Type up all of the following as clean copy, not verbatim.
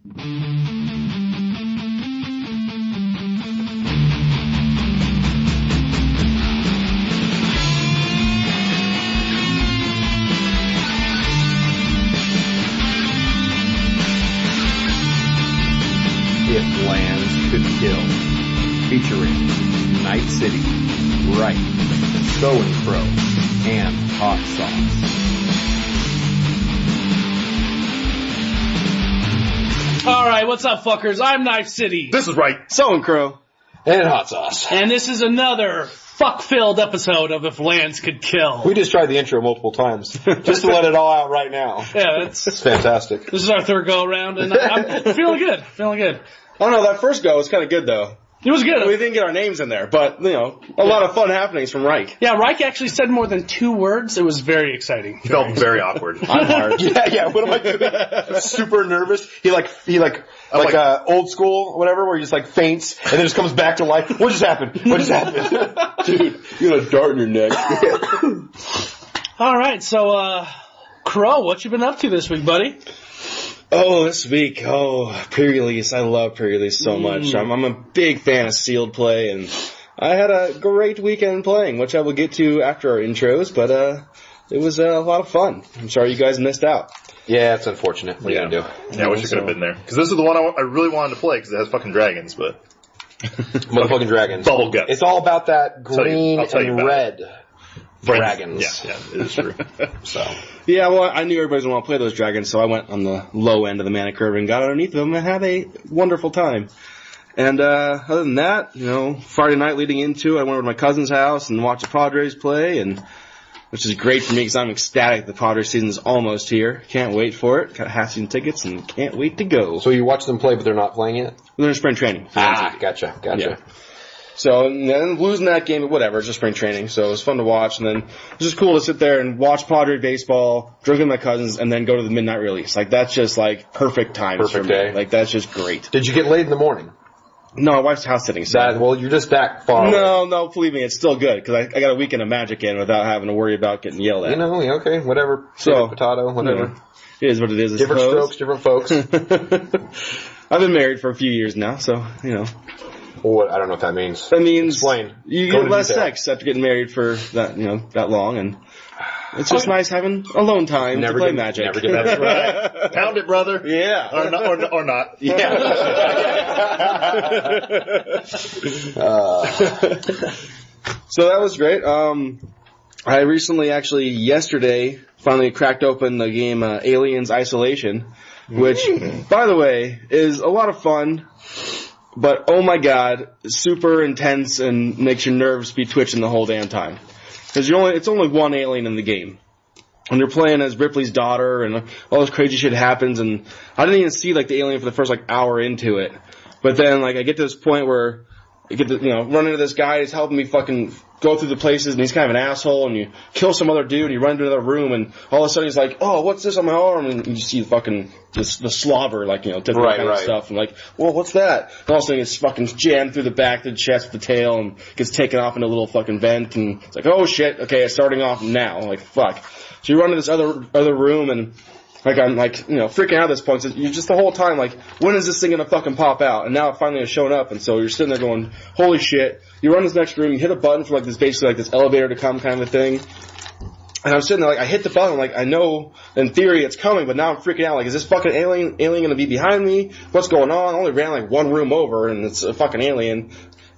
If Lands Could Kill, featuring Knifecity, Ryke, Samhain Crow, and Hot Sauce. Alright, what's up, fuckers? I'm Knifecity. This is Ryke. Samhain Crow. And Hot Sauce. And this is another fuck-filled episode of If Lands Could Kill. We just tried the intro multiple times, just to let it all out right now. Yeah, It's fantastic. this is our third go-around, and I'm feeling good. Feeling good. I don't know, that first go was kind of good, though. It was good. We didn't get our names in there, but, you know, a lot of fun happenings from Ryke. Yeah, Ryke actually said more than 2 words. It was very exciting. Felt very awkward. I'm hard. Yeah, what am I doing? Super nervous. He like old school, whatever, where he just like faints and then just comes back to life. What just happened? Dude, you got a dart in your neck. Alright, so, Crow, what you been up to this week, buddy? Oh, this week, pre-release. I love pre-release so much. I'm a big fan of sealed play, and I had a great weekend playing, which I will get to after our intros, but it was a lot of fun. I'm sorry you guys missed out. Yeah, it's unfortunate. What are you gonna do? Yeah, I wish you could have been there. Because this is the one I really wanted to play because it has fucking dragons, but... Motherfucking dragons. Bubble guts. It's all about that green I'll tell you and about red dragons. Yeah, it is true. So... Yeah, well, I knew everybody was going to want to play those dragons, so I went on the low end of the mana curve and got underneath them and had a wonderful time. And other than that, you know, Friday night leading into it, I went over to my cousin's house and watched the Padres play, and which is great for me because I'm ecstatic the Padres season is almost here. Can't wait for it. Got half-season tickets and can't wait to go. So you watch them play, but they're not playing yet? They're in spring training. Gotcha. Yeah. So, and then losing that game, but whatever, it's just spring training, so it was fun to watch, and then it was just cool to sit there and watch Padre baseball, drink with my cousins, and then go to the midnight release. Like, that's just, like, perfect times Perfect for me. day. Like, that's just great. Did you get laid in the morning? No, my wife's house sitting, so. Well, you're just that far away. No, believe me, it's still good, because I got a weekend of Magic in without having to worry about getting yelled at. You know, okay, whatever. So, potato, whatever. It is what it is, I Different suppose. strokes, different folks. I've been married for a few years now, so, you know. Well, I don't know what that means. That means Explain. you Go get into less detail. sex after getting married for that, you know, that long, and it's just nice having alone time to play Magic. Never get That's right. Pound it, brother. Yeah. Or not. Yeah. So that was great. I recently, yesterday, finally cracked open the game Aliens Isolation, which, by the way, is a lot of fun. But, oh my god, super intense and makes your nerves be twitching the whole damn time. Because it's only one alien in the game. And you're playing as Ripley's daughter, and all this crazy shit happens, and I didn't even see, like, the alien for the first, like, hour into it. But then, like, I get to this point where I get to, you know, run into this guy, he's helping me fucking go through the places, and he's kind of an asshole, and you kill some other dude, and you run into another room, and all of a sudden he's like, oh, what's this on my arm? And you see the slobber, like, you know, typical kind of stuff, and like, well, what's that? And all of a sudden it's fucking jammed through the back of the chest with the tail, and gets taken off into a little fucking vent, and it's like, oh shit, okay, it's starting off now, like, fuck. So you run to this other room, and like, I'm like, you know, freaking out at this point. So you're just the whole time like, when is this thing gonna fucking pop out? And now it finally has shown up, and so you're sitting there going, holy shit. You run to this next room, you hit a button for like this, basically like this elevator to come kind of a thing. And I'm sitting there like, I hit the button, like, I know in theory it's coming, but now I'm freaking out. Like, is this fucking alien gonna be behind me? What's going on? I only ran like one room over, and it's a fucking alien.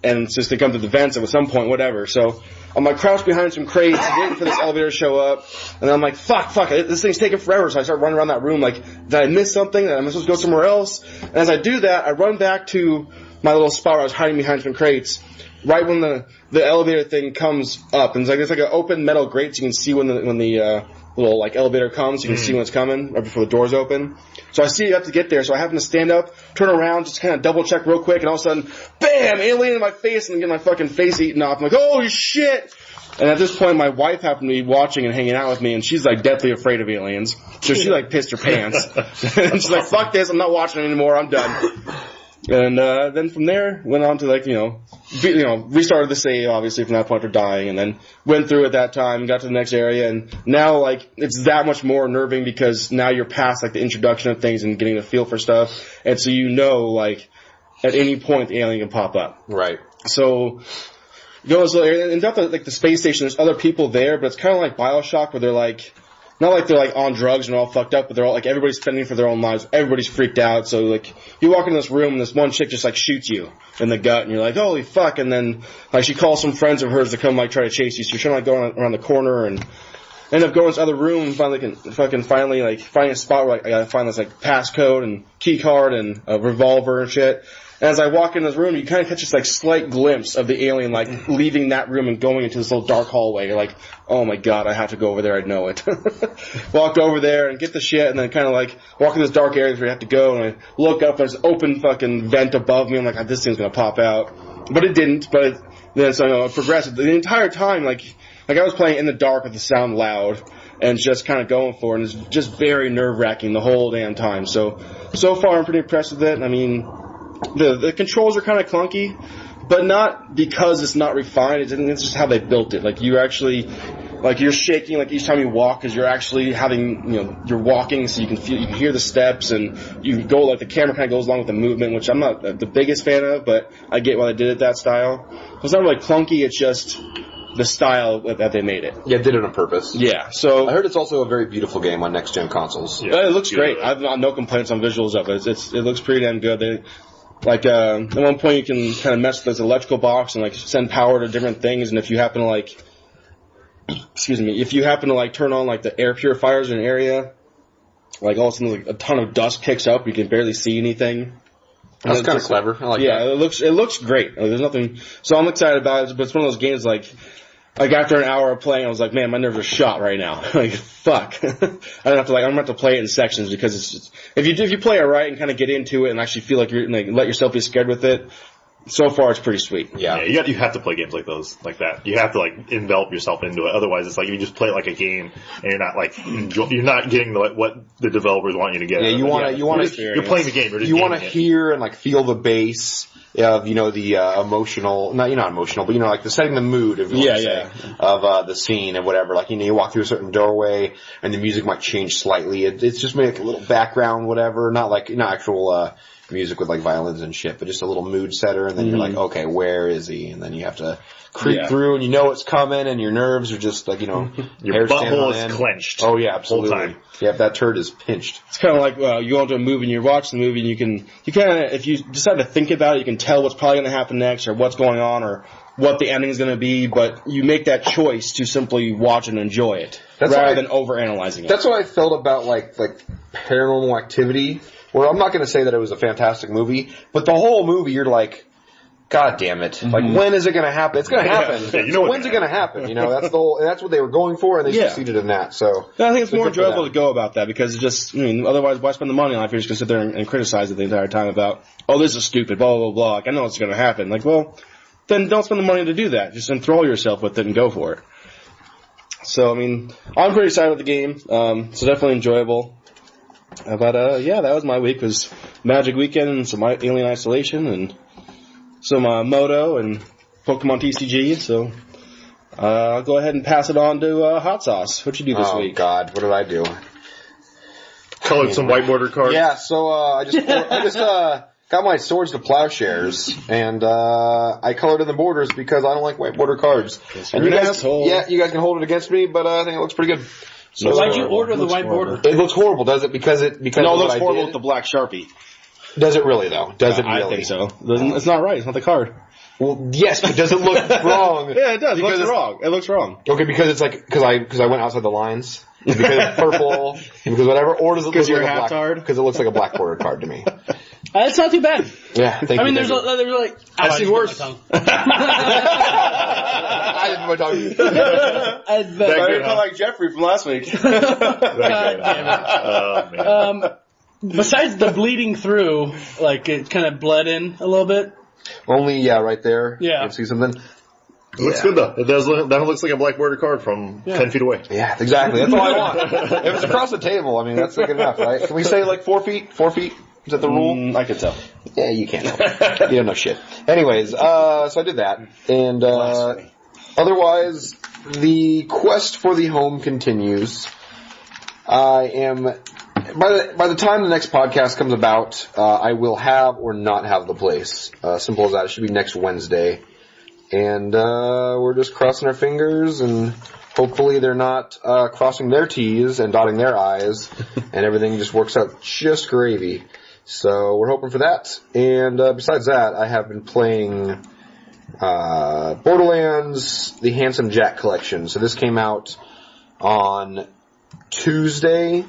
And it's just to come to the vents at some point, whatever. So I'm like crouched behind some crates, waiting for this elevator to show up. And I'm like, fuck, this thing's taking forever. So I start running around that room like, did I miss something? Am I supposed to go somewhere else? And as I do that, I run back to my little spot where I was hiding behind some crates. Right when the elevator thing comes up, and it's like an open metal grate, so you can see when the little like elevator comes, you can see when it's coming right before the doors open. So I see you have to get there, so I happen to stand up, turn around, just kind of double check real quick, and all of a sudden, bam, alien in my face, and I get my fucking face eaten off. I'm like, holy shit! And at this point, my wife happened to be watching and hanging out with me, and she's like deathly afraid of aliens, so she like pissed her pants. And she's like, fuck this, I'm not watching it anymore, I'm done. And then from there, went on to restarted the save, obviously, from that point for dying, and then went through at that time, got to the next area, and now, like, it's that much more unnerving because now you're past, like, the introduction of things and getting a feel for stuff, and so like, at any point the alien can pop up. Right. So, and not the space station, there's other people there, but it's kind of like Bioshock, where they're like, not like they're like on drugs and all fucked up, but they're all like everybody's fending for their own lives. Everybody's freaked out. So like you walk into this room and this one chick just like shoots you in the gut and you're like, holy fuck. And then like she calls some friends of hers to come like try to chase you. So you're trying to like go around the corner and end up going to this other room and finally like finding a spot where like I gotta find this like passcode and key card and a revolver and shit. And as I walk in this room, you kind of catch this like slight glimpse of the alien like leaving that room and going into this little dark hallway. You're like, oh my god, I have to go over there. I know it. Walked over there and get the shit, and then kind of like walk in this dark area where you have to go. And I look up, there's an open fucking vent above me. I'm like, this thing's gonna pop out, but it didn't. But then so I progressed the entire time. Like I was playing in the dark with the sound loud and just kind of going for it. And it's just very nerve wracking the whole damn time. So far I'm pretty impressed with it. I mean. The controls are kind of clunky, but not because it's not refined. It's just how they built it. Like you actually, like you're shaking like each time you walk because you're actually having, you're walking so you can hear the steps and you go like the camera kind of goes along with the movement, which I'm not the biggest fan of, but I get why they did it that style. So it's not really clunky. It's just the style that they made it. Yeah, did it on purpose. Yeah. So I heard it's also a very beautiful game on next gen consoles. Yeah, it looks great. I've no complaints on visuals of it. It looks pretty damn good. Like, at one point you can kind of mess with this electrical box and, like, send power to different things, and if you happen to, like, turn on, like, the air purifiers in an area, like, all of a sudden, like, a ton of dust kicks up, you can barely see anything. That's kind of clever. I like that. Yeah, it looks great. Like, there's nothing, so I'm excited about it, but it's one of those games, like after an hour of playing, I was like, man, my nerves are shot right now. Like, fuck. I'm gonna have to play it in sections because it's just, if you play it right and kind of get into it and actually feel like you're, like, let yourself be scared with it, so far it's pretty sweet. Yeah, you have to play games like those, like that. You have to like envelop yourself into it. Otherwise, it's like you just play it like a game and you're not like you're not getting what the developers want you to get. Yeah, you're playing the game. You want to hear and like feel the bass of the emotional, not emotional, but like the setting the mood of of the scene and whatever. Like you walk through a certain doorway and the music might change slightly. It's just like a little background, whatever. Not actual music with like violins and shit, but just a little mood setter, and then you're like, okay, where is he? And then you have to creep through, and you know it's coming, and your nerves are just like, your butthole is clenched. Oh yeah, absolutely. Whole time. Yeah, that turd is pinched. It's kind of like you go into a movie and you watch the movie, and you kind of, if you decide to think about it, you can tell what's probably going to happen next, or what's going on, or what the ending is going to be, but you make that choice to simply watch and enjoy it rather than overanalyzing it. That's what I felt about like Paranormal Activity. Well, I'm not going to say that it was a fantastic movie, but the whole movie, you're like, God damn it! Mm-hmm. Like, when is it going to happen? It's going to happen. When's it going to happen? That's what they were going for, and they succeeded in that. So I think it's more enjoyable to go about that because it's just, otherwise, why spend the money on it if you're just going to sit there and criticize it the entire time about, oh, this is stupid, blah blah blah. Like, I know what's going to happen. Like, well, then don't spend the money to do that. Just enthrall yourself with it and go for it. So, I'm pretty excited with the game. So definitely enjoyable. But that was my week. Was Magic Weekend and some Alien Isolation and some Moto and Pokemon TCG. So I'll go ahead and pass it on to Hot Sauce. What'd you do this week? Oh God, what did I do? Colored some white border cards. Yeah, so I just got my Swords to Plowshares, and I colored in the borders because I don't like white border cards. And you guys can hold it against me, but I think it looks pretty good. So why'd you order the white border? It looks horrible, does it? Because no, it looks horrible with the black Sharpie. Does it really, though? Does it really? I think so. It's not right. It's not the card. Well, yes, but does it look wrong? Yeah, it does. It looks wrong. Okay, because it's like, because I went outside the lines. Because it's purple, and because whatever, or does it look like a black card? Because it looks like a black border card to me. It's not too bad. Yeah, thank you. There's like, I've seen worse. I didn't put my tongue. I felt like Jeffrey from last week. God damn it. Besides the bleeding through, like it kind of bled in a little bit. Only, right there. Yeah. You can see something. It looks good though. It does look. That looks like a black border card from 10 feet away. Yeah, exactly. That's all I want. If it's across the table, that's good enough, right? Can we say like 4 feet? 4 feet? Is that the rule? I could tell. Yeah, you can't know. You don't know shit. Anyways, so I did that. And otherwise, the quest for the home continues. I am... By the time the next podcast comes about, I will have or not have the place. Simple as that. It should be next Wednesday. And we're just crossing our fingers, and hopefully they're not crossing their T's and dotting their I's, and everything just works out just gravy. So we're hoping for that. And besides that, I have been playing Borderlands, the Handsome Jack Collection. So this came out on Tuesday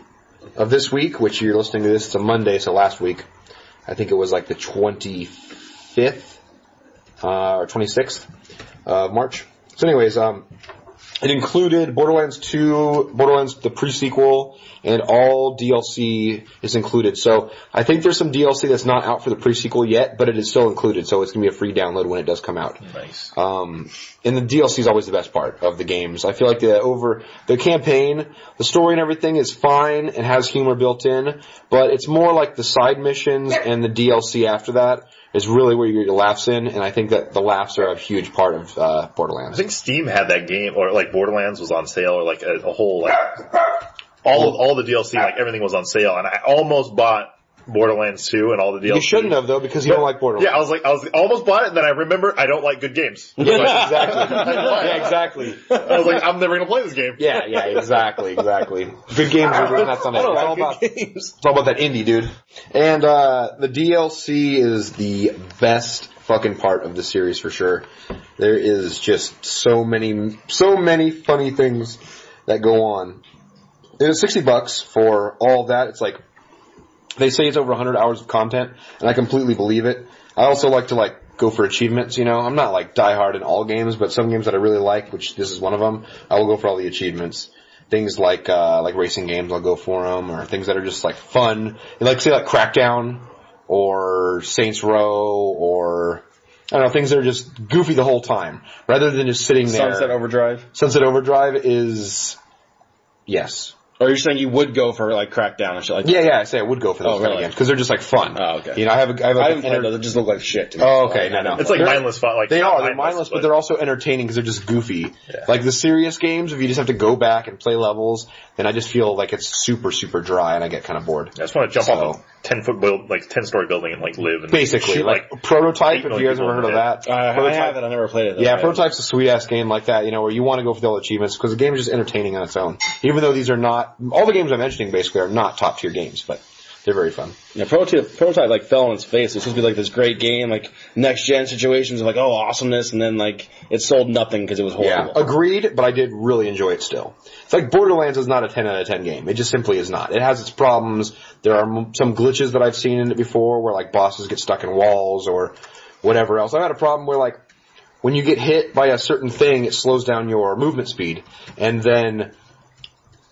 of this week, which you're listening to this, it's a Monday, so last week. I think it was like the 25th or 26th of March. So anyways, it included Borderlands 2, Borderlands the pre-sequel, and all DLC is included. So I think there's some DLC that's not out for the pre-sequel yet, but it is still included, so it's going to be a free download when it does come out. Nice. And the DLC is always the best part of the games. I feel like the campaign, the story and everything is fine and has humor built in, but it's more like the side missions and the DLC after that is really where you get your laughs in, and I think that the laughs are a huge part of Borderlands. I think Steam had that game, or like Borderlands was on sale, or like a whole like all the DLC, like everything was on sale, and I almost bought Borderlands 2 and all the DLC. You shouldn't have though, because you don't like Borderlands. Yeah, I was almost bought it, and then I remember I don't like good games. Yeah, exactly. Yeah, exactly. I was like, I'm never gonna play this game. Yeah, exactly. Good games are that's on it. It's all about that indie, dude. And the DLC is the best fucking part of the series for sure. There is just so many funny things that go on. It is $60 for all of that. It's like, they say it's over 100 hours of content, and I completely believe it. I also like to go for achievements, you know. I'm not diehard in all games, but some games that I really like, which this is one of them, I will go for all the achievements. Things like racing games, I'll go for them, or things that are just fun. Say Crackdown, or Saints Row, or I don't know, things that are just goofy the whole time, rather than just sitting there. Sunset Overdrive? Sunset Overdrive is, yes. Or you're saying you would go for Crackdown and shit like that? Yeah, I say I would go for those kind of games because they're just fun. Oh, okay. You know, I haven't played those. They just look like shit to me. Oh, okay, no. It's mindless fun. They're mindless, but they're also entertaining because they're just goofy. Yeah. The serious games, if you just have to go back and play levels, then I just feel like it's super, super dry and I get kind of bored. I just want to jump off a 10-story building and live and basically shoot, Prototype. If you guys ever heard of that, I have it. I never played it. Yeah, Prototype's a sweet ass game like that. You know, where you want to go for the all achievements because the game is just entertaining on its own. Even though these are not all the games I'm mentioning basically are not top tier games, but they're very fun. Yeah, Prototype fell on its face. It was supposed to be this great game, next gen situations of awesomeness, and then it sold nothing because it was horrible. Yeah, agreed, but I did really enjoy it still. It's Borderlands is not a 10 out of 10 game. It just simply is not. It has its problems. There are some glitches that I've seen in it before where bosses get stuck in walls or whatever else. I've had a problem where when you get hit by a certain thing, it slows down your movement speed, and then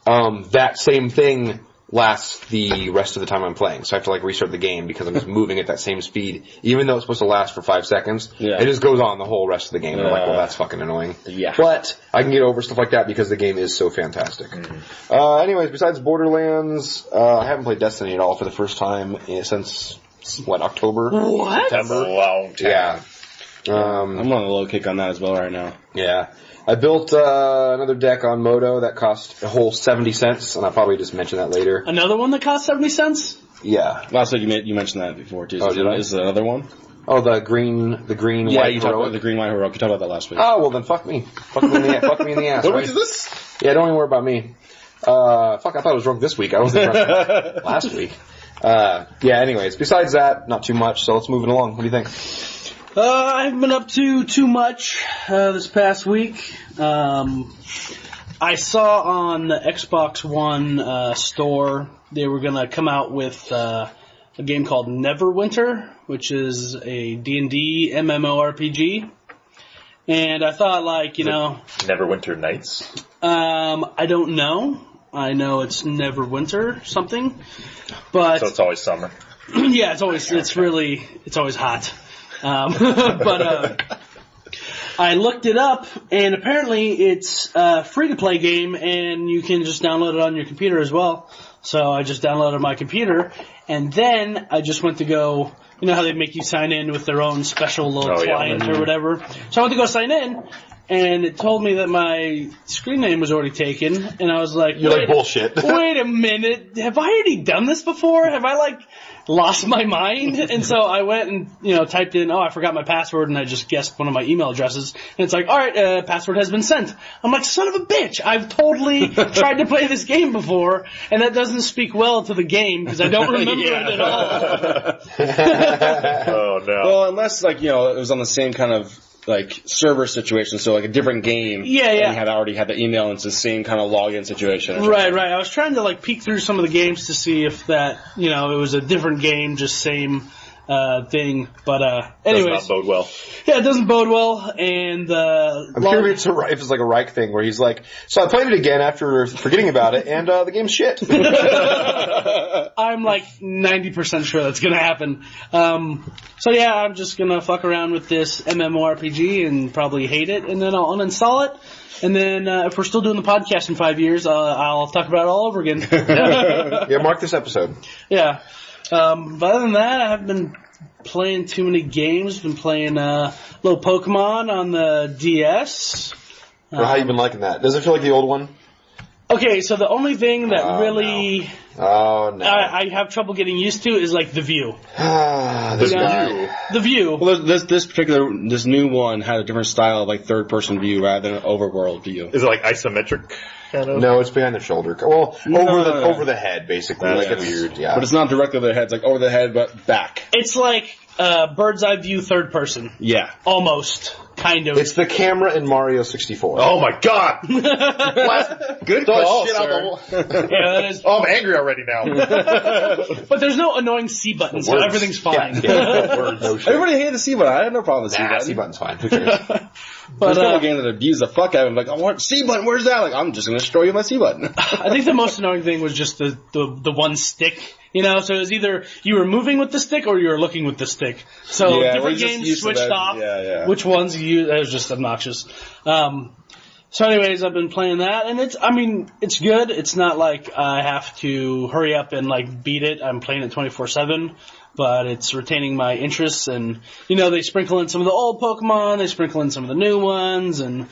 that same thing lasts the rest of the time I'm playing. So I have to restart the game because I'm just moving at that same speed, even though it's supposed to last for 5 seconds. Yeah. It just goes on the whole rest of the game. And I'm well, that's fucking annoying. Yeah. But I can get over stuff like that because the game is so fantastic. Mm-hmm. Anyways, besides Borderlands, I haven't played Destiny at all for the first time since, October? What? September? That's a long time. Yeah. I'm on a low kick on that as well right now. Yeah. I built another deck on Moto that cost a whole 70 cents, and I'll probably just mention that later. Another one that cost 70 cents? Yeah. Last week you mentioned that before, too. Oh, did I? Is there another one? Oh, the green, white heroic. Yeah, you talked about the green, white heroic. You talked about that last week. Oh, well then fuck me. Fuck me in the ass. What week is this? Yeah, don't even worry about me. I thought I was drunk this week. I wasn't drunk last week. Anyways, besides that, not too much, so let's move it along. What do you think? I haven't been up to too much this past week. I saw on the Xbox One store they were going to come out with a game called Neverwinter, which is a D&D MMORPG. And I thought, Neverwinter Nights? I don't know. I know it's Neverwinter something. But so it's always summer. Yeah, it's always hot. But I looked it up, and apparently it's a free-to-play game, and you can just download it on your computer as well. So I just downloaded my computer, And then I just went to go, you know how they make you sign in with their own special little client or whatever? So I went to go sign in, and it told me that my screen name was already taken, and I was like, You're like, bullshit. Wait a minute, have I already done this before? Have I, like, lost my mind? And so I went and, you know, typed in, I forgot my password, and I just guessed one of my email addresses, and it's like, alright, password has been sent. I'm like, son of a bitch, I've totally tried to play this game before, and that doesn't speak well to the game, because I don't remember it at all. Oh, no. Well, unless, like, you know, it was on the same kind of, like, server situation, so like a different game. Yeah. And you had already had the email, and it's the same kind of login situation. Right. I was trying to, like, peek through some of the games to see if that, you know, it was a different game, just same thing. But, anyways. Does not bode well. Yeah, it doesn't bode well, and, I'm curious if it's like a Ryke thing where he's like, so I played it again after forgetting about it, and the game's shit. I'm like 90% sure that's gonna happen. So yeah, I'm just gonna fuck around with this MMORPG and probably hate it, and then I'll uninstall it. And then if we're still doing the podcast in 5 years, I'll talk about it all over again. Yeah, mark this episode. Yeah. But other than that, I haven't been playing too many games. Been playing little Pokemon on the DS. Well, how you been liking that? Does it feel like the old one? Okay, so the only thing that really I have trouble getting used to is like the view. The view. Well, this new one had a different style of like third person view rather than an overworld view. Is it like isometric? Kind of? No, it's behind the shoulder. Well, over the head, basically. That's like it's weird, yeah. But it's not directly over the head. It's like over the head, but back. It's like bird's eye view third person. Yeah. Almost. Kind of. It's the camera in Mario 64. Oh my god! Good call, shit sir. out the Yeah, that is. Oh, I'm angry already now. But there's no annoying C button, so everything's fine. No shit. Everybody hated the C button. I had no problem with the C button. C button's fine. Who cares? But There's a couple games that abuse the fuck out of him. Like, I want C button. Where's that? Like, I'm just going to destroy you with my C button. I think the most annoying thing was just the one stick. You know, so it was either you were moving with the stick or you were looking with the stick. So different games switched off. Yeah. Which ones you use. It was just obnoxious. So anyways, I've been playing that, and it's good. It's not like I have to hurry up and like beat it. I'm playing it 24/7, but it's retaining my interests, and you know, they sprinkle in some of the old Pokemon, they sprinkle in some of the new ones, and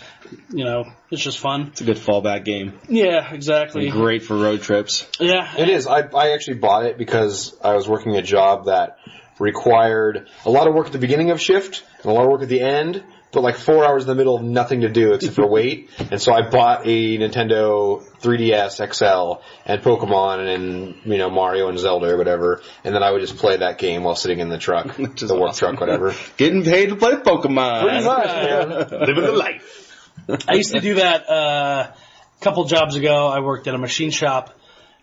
you know, it's just fun. It's a good fallback game. Yeah, exactly. And great for road trips. Yeah. It is. I actually bought it because I was working a job that required a lot of work at the beginning of shift and a lot of work at the end, but like 4 hours in the middle of nothing to do except for wait. And so I bought a Nintendo 3DS XL and Pokemon and, you know, Mario and Zelda or whatever. And then I would just play that game while sitting in the truck, the work truck, whatever. Getting paid to play Pokemon. Pretty much, man. Living the life. I used to do that a couple jobs ago. I worked at a machine shop,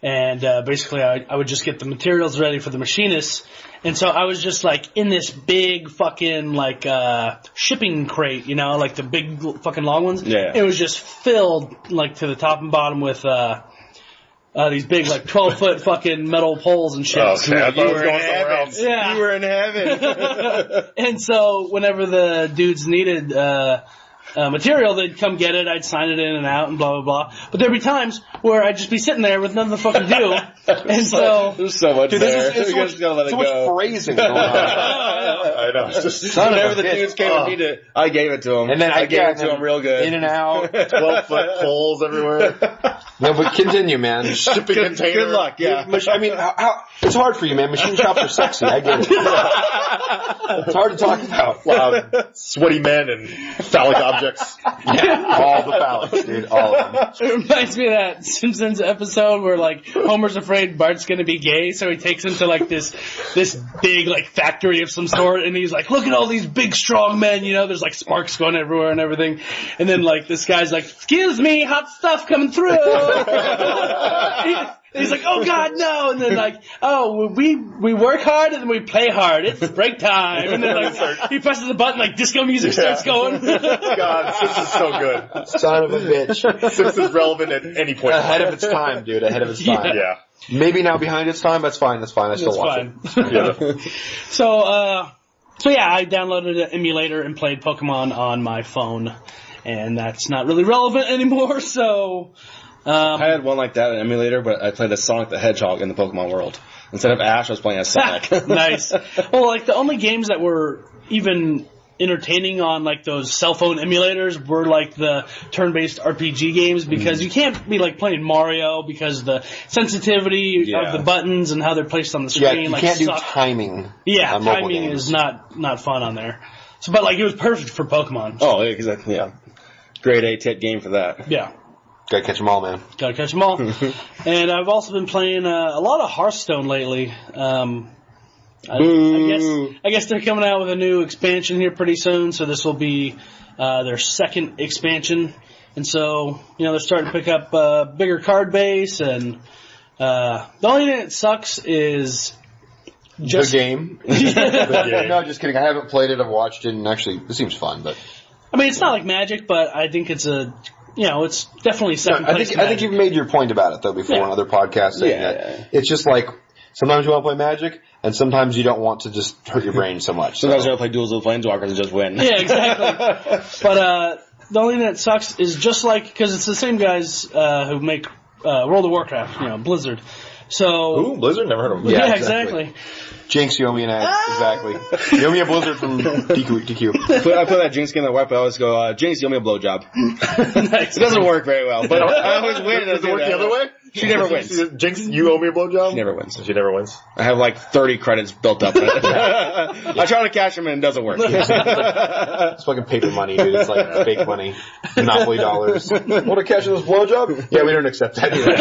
and basically I would just get the materials ready for the machinists. And so I was just like in this big fucking like shipping crate, you know, like the big fucking long ones. Yeah. It was just filled like to the top and bottom with these big like 12-foot fucking metal poles and shit. Oh, okay. I thought it was going somewhere else. Yeah. You were in heaven. And so whenever the dudes needed material, they'd come get it, I'd sign it in and out and blah, blah, blah. But there'd be times where I'd just be sitting there with nothing to fucking do. And so... There's so much there. There's so much phrasing going on. I know. It's just Whenever the dudes came and needed it, I gave it to him. And then I gave it to him real good. In and out. 12-foot poles everywhere. No, but continue, man. Shipping container. Good luck, yeah. I mean, it's hard for you, man. Machine shops are sexy. I get it. It's hard to talk about. Sweaty men and phallic objects. Yeah, all the phallics, dude. All of them. It reminds me of that Simpsons episode where like Homer's afraid Bart's gonna be gay, so he takes him to like this big like factory of some sort, and he's like, look at all these big strong men, you know, there's like sparks going everywhere and everything, and then like this guy's like, excuse me, hot stuff coming through. He's like, oh god, no, and then like, oh, we work hard and then we play hard. It's break time, and then like he presses the button, like disco music starts going. God, Simpsons so good. Son of a bitch. Simpsons relevant at any point. Ahead of its time, dude. Ahead of its time. Yeah. Maybe now behind its time. That's fine. I still watch it. Yeah. So yeah, I downloaded an emulator and played Pokemon on my phone, and that's not really relevant anymore. So I had one like that, an emulator, but I played as Sonic the Hedgehog in the Pokemon world. Instead of Ash, I was playing as Sonic. Nice. Well, like, the only games that were even entertaining on, like, those cell phone emulators were, like, the turn-based RPG games, because you can't be, like, playing Mario because the sensitivity of the buttons and how they're placed on the screen. Yeah, you like, can't do timing. Yeah, on mobile timing games. is not fun on there. So, but, like, it was perfect for Pokemon. Oh, exactly, yeah. Grade A tit game for that. Yeah. Gotta catch them all, man. Gotta catch them all. And I've also been playing a lot of Hearthstone lately. I guess they're coming out with a new expansion here pretty soon, so this will be their second expansion. And so, they're starting to pick up bigger card base, and the only thing that sucks is just the game. No, just kidding. I haven't played it. I've watched it, and actually, it seems fun. But I mean, it's not like Magic, but I think it's it's definitely second place. I think you've made your point about it though before on other podcasts. Saying that it's just like sometimes you want to play Magic, and sometimes you don't want to just hurt your brain so much. Sometimes you want to play Duels of the Planeswalkers and just win. Yeah, exactly. But the only thing that sucks is just like, because it's the same guys who make World of Warcraft, Blizzard. So Ooh, Blizzard? Never heard of them. Yeah, exactly. Jinx, you owe me an ad. Exactly. You owe me a Blizzard from DQ. I put that Jinx game in the wipe. I always go, Jinx, you owe me a blowjob. Nice. It doesn't work very well, but I always win. Does it work the other way? She never wins. Jinx, you owe me a blowjob? She never wins. She never wins. I have like 30 credits built up. I try to cash them and it doesn't work. It's fucking paper money, dude. It's like fake money. Monopoly dollars. Want to cash in this blowjob? Yeah, we don't accept that either.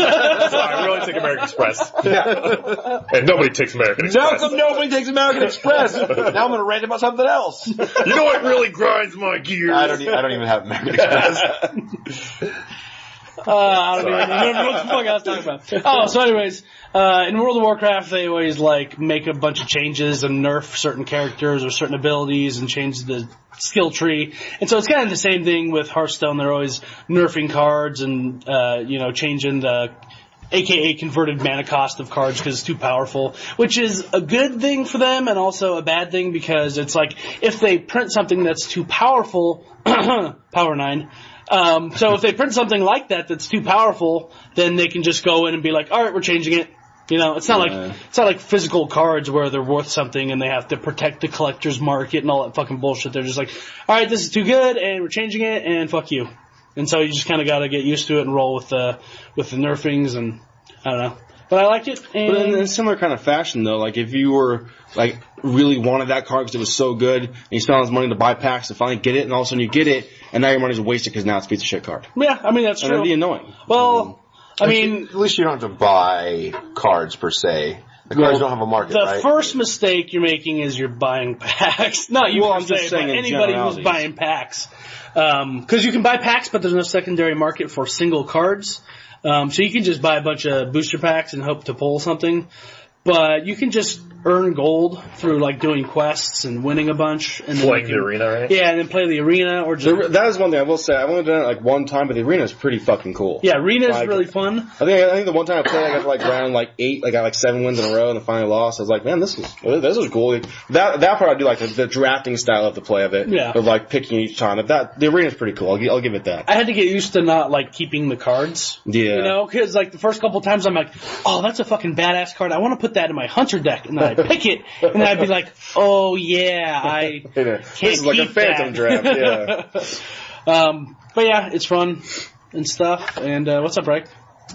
Sorry, we only take American Express. Yeah. And nobody takes American Express. Now nobody takes American Express. Now I'm going to rant about something else. You know what really grinds my gears? I don't even have American Express. I don't even know what the fuck I was talking about. Oh, so anyways, in World of Warcraft, they always make a bunch of changes and nerf certain characters or certain abilities and change the skill tree. And so it's kind of the same thing with Hearthstone. They're always nerfing cards and changing the AKA converted mana cost of cards because it's too powerful, which is a good thing for them and also a bad thing because it's like if they print something that's too powerful, Power 9. So if they print something like that's too powerful, then they can just go in and be like, all right, we're changing it. It's not like physical cards where they're worth something and they have to protect the collector's market and all that fucking bullshit. They're just like, all right, this is too good and we're changing it and fuck you. And so you just kind of got to get used to it and roll with the nerfings, and I don't know. But I liked it. And but in a similar kind of fashion, though, like if you were like really wanted that card because it was so good, and you spent all this money to buy packs to finally get it, and all of a sudden you get it, and now your money's wasted because now it's a piece of shit card. Yeah, I mean that's true. And it'd be annoying. Well, I mean, at least you don't have to buy cards per se. The cards don't have a market, right? The first mistake you're making is you're buying packs. Not you, I'm just saying but anybody who's buying packs. Because you can buy packs, but there's no secondary market for single cards. So you can just buy a bunch of booster packs and hope to pull something. But you can just earn gold through like doing quests and winning a bunch. And playing the arena, right? Yeah, and then play the arena or just... That is one thing I will say. I've only done it like one time, but the arena is pretty fucking cool. Yeah, arena is really fun. I think the one time I played, I got to like round like 8, I got like 7 wins in a row, and then finally lost. I was like, man, this is cool. That part I do like the drafting style of the play of it. Yeah. Of like picking each time. The arena is pretty cool. I'll give it that. I had to get used to not like keeping the cards. Yeah. Because like the first couple times I'm like, oh, that's a fucking badass card. I want to put that in my hunter deck, and then I pick it, and then I'd be like, oh yeah, I can't This is like keep a phantom draft. Yeah. But yeah, it's fun and stuff. And what's up, Ryke?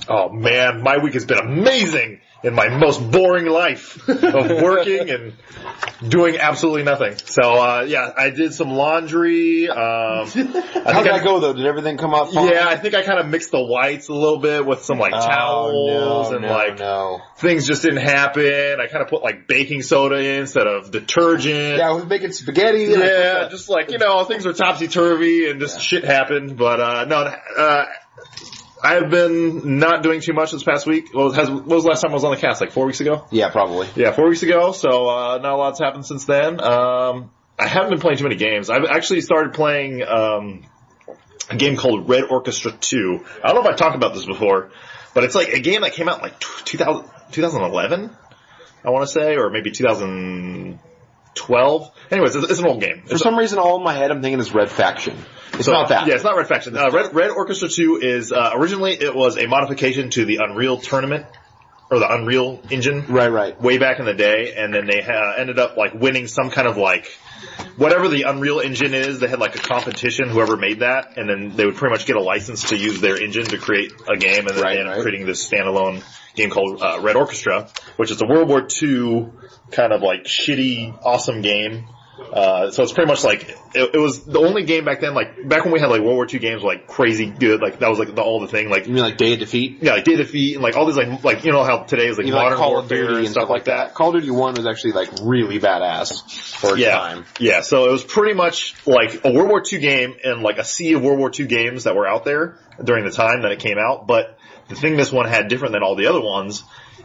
Oh man, my week has been amazing in my most boring life of working and doing absolutely nothing. So I did some laundry. How'd that go though? Did everything come out fine? Yeah, I think I kind of mixed the whites a little bit with some like towels things just didn't happen. I kind of put like baking soda in instead of detergent. Yeah, I was making spaghetti. Yeah, just like things are topsy turvy and just shit happened. But I've been not doing too much this past week. What was the last time I was on the cast? Like 4 weeks ago? Yeah, probably. Yeah, 4 weeks ago. So not a lot's happened since then. I haven't been playing too many games. I've actually started playing a game called Red Orchestra 2. I don't know if I've talked about this before, but it's like a game that came out in like 2011, I want to say, or maybe 2012. Anyways, it's an old game. For some reason, all in my head, I'm thinking it's Red Faction. It's not that. Yeah, it's not Red Faction. Red Orchestra 2 is, originally it was a modification to the Unreal Tournament or the Unreal Engine. Right. Way back in the day, and then they ended up like winning some kind of like whatever the Unreal Engine is. They had like a competition, whoever made that, and then they would pretty much get a license to use their engine to create a game, and then they ended up creating this standalone game called Red Orchestra, which is a World War II kind of like shitty, awesome game. So it's pretty much like it was the only game back then, like back when we had like World War II games like crazy good, like that was like all the thing. Like you mean like Day of Defeat? Yeah, like Day of Defeat and like all these like you know how today is like Modern Call Warfare of Duty and stuff like that. Call of Duty 1 was actually like really badass for its time. Yeah, so it was pretty much like a World War II game and like a sea of World War II games that were out there during the time that it came out. But the thing this one had different than all the other ones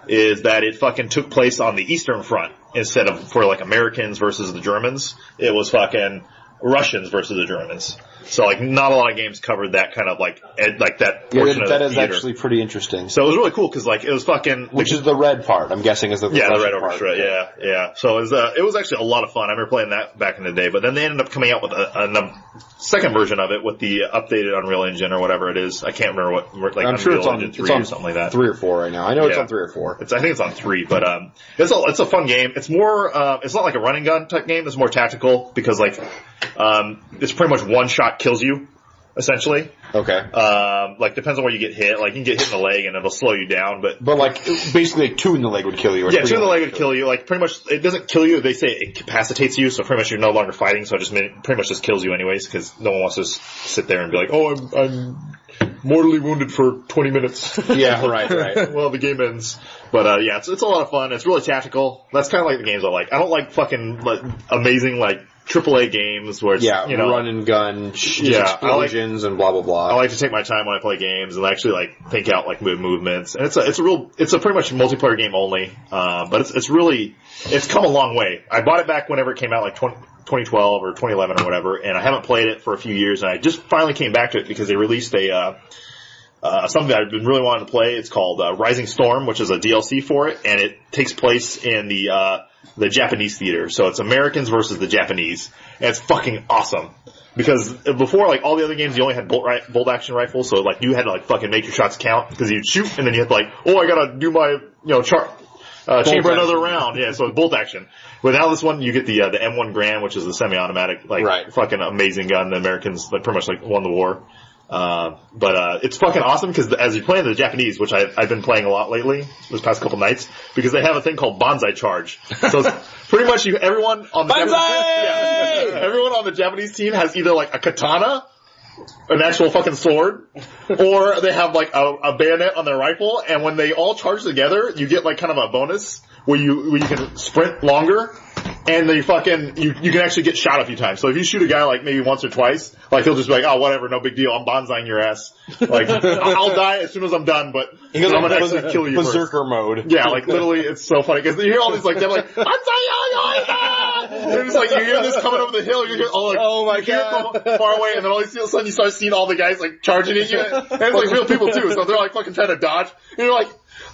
is that it fucking took place on the Eastern Front instead of for like Americans versus the Germans. It was fucking Russians versus the Germans. So like not a lot of games covered that kind of like that portion of that the is theater. Actually pretty interesting. So it was really cool because like it was fucking which is the red part. I'm guessing is the the Red Orchestra. Part. Yeah. So it was actually a lot of fun. I remember playing that back in the day. But then they ended up coming out with a second version of it with the updated Unreal Engine or whatever it is. I can't remember what like I'm Unreal sure it's on Engine 3 or something like that. 3 or 4 right now. I know it's on 3 or 4. I think it's on 3, but it's a fun game. It's more it's not like a running gun type game. It's more tactical because like it's pretty much one shot kills you. Essentially. Okay. Like depends on where you get hit. Like you can get hit in the leg and it'll slow you down, but like basically like 2 in the leg would kill you. Yeah, 2 in the leg would kill you. Like pretty much it doesn't kill you. They say it incapacitates you, so pretty much you're no longer fighting. So it just pretty much just kills you anyways because no one wants to sit there and be like, oh, I'm mortally wounded for 20 minutes. Yeah, right. Well, the game ends. But yeah, it's a lot of fun. It's really tactical. That's kind of like the games I like. I don't like fucking like amazing like AAA games where it's, you know, run and gun, explosions and blah blah blah. I like to take my time when I play games and actually like think out like movements. And it's a pretty much multiplayer game only. But it's come a long way. I bought it back whenever it came out, like 2012 or 2011 or whatever, and I haven't played it for a few years. And I just finally came back to it because they released something that I've been really wanting to play. It's called Rising Storm, which is a DLC for it, and it takes place in the Japanese theater. So it's Americans versus the Japanese. And it's fucking awesome. Because before, like, all the other games, you only had bolt action rifles, so, like, you had to, like, fucking make your shots count, because you'd shoot, and then you had to, like, oh, I gotta do my, chamber another round. Yeah, so it's bolt action. But now this one, you get the M1 Garand, which is the semi-automatic, like, fucking amazing gun. The Americans, like, pretty much, like, won the war. But it's fucking awesome because as you're playing the Japanese, which I've been playing a lot lately, this past couple nights, because they have a thing called Banzai Charge. So it's pretty much everyone on the Japanese team has either like a katana, an actual fucking sword, or they have like a bayonet on their rifle, and when they all charge together, you get like kind of a bonus where you can sprint longer. And they you can actually get shot a few times. So if you shoot a guy like maybe once or twice, like he'll just be like, oh, whatever, no big deal, I'm banzaiing your ass. Like, I'll die as soon as I'm done, but I'm gonna actually kill you berserker first. mode. Yeah, like literally, it's so funny because you hear all these like, they're like, and it's like, you hear this coming over the hill, you hear all like, oh my God. Hear it from far away, and then all of a sudden you start seeing all the guys like charging at you. And it's like real people too, so they're like fucking trying to dodge. And you're like,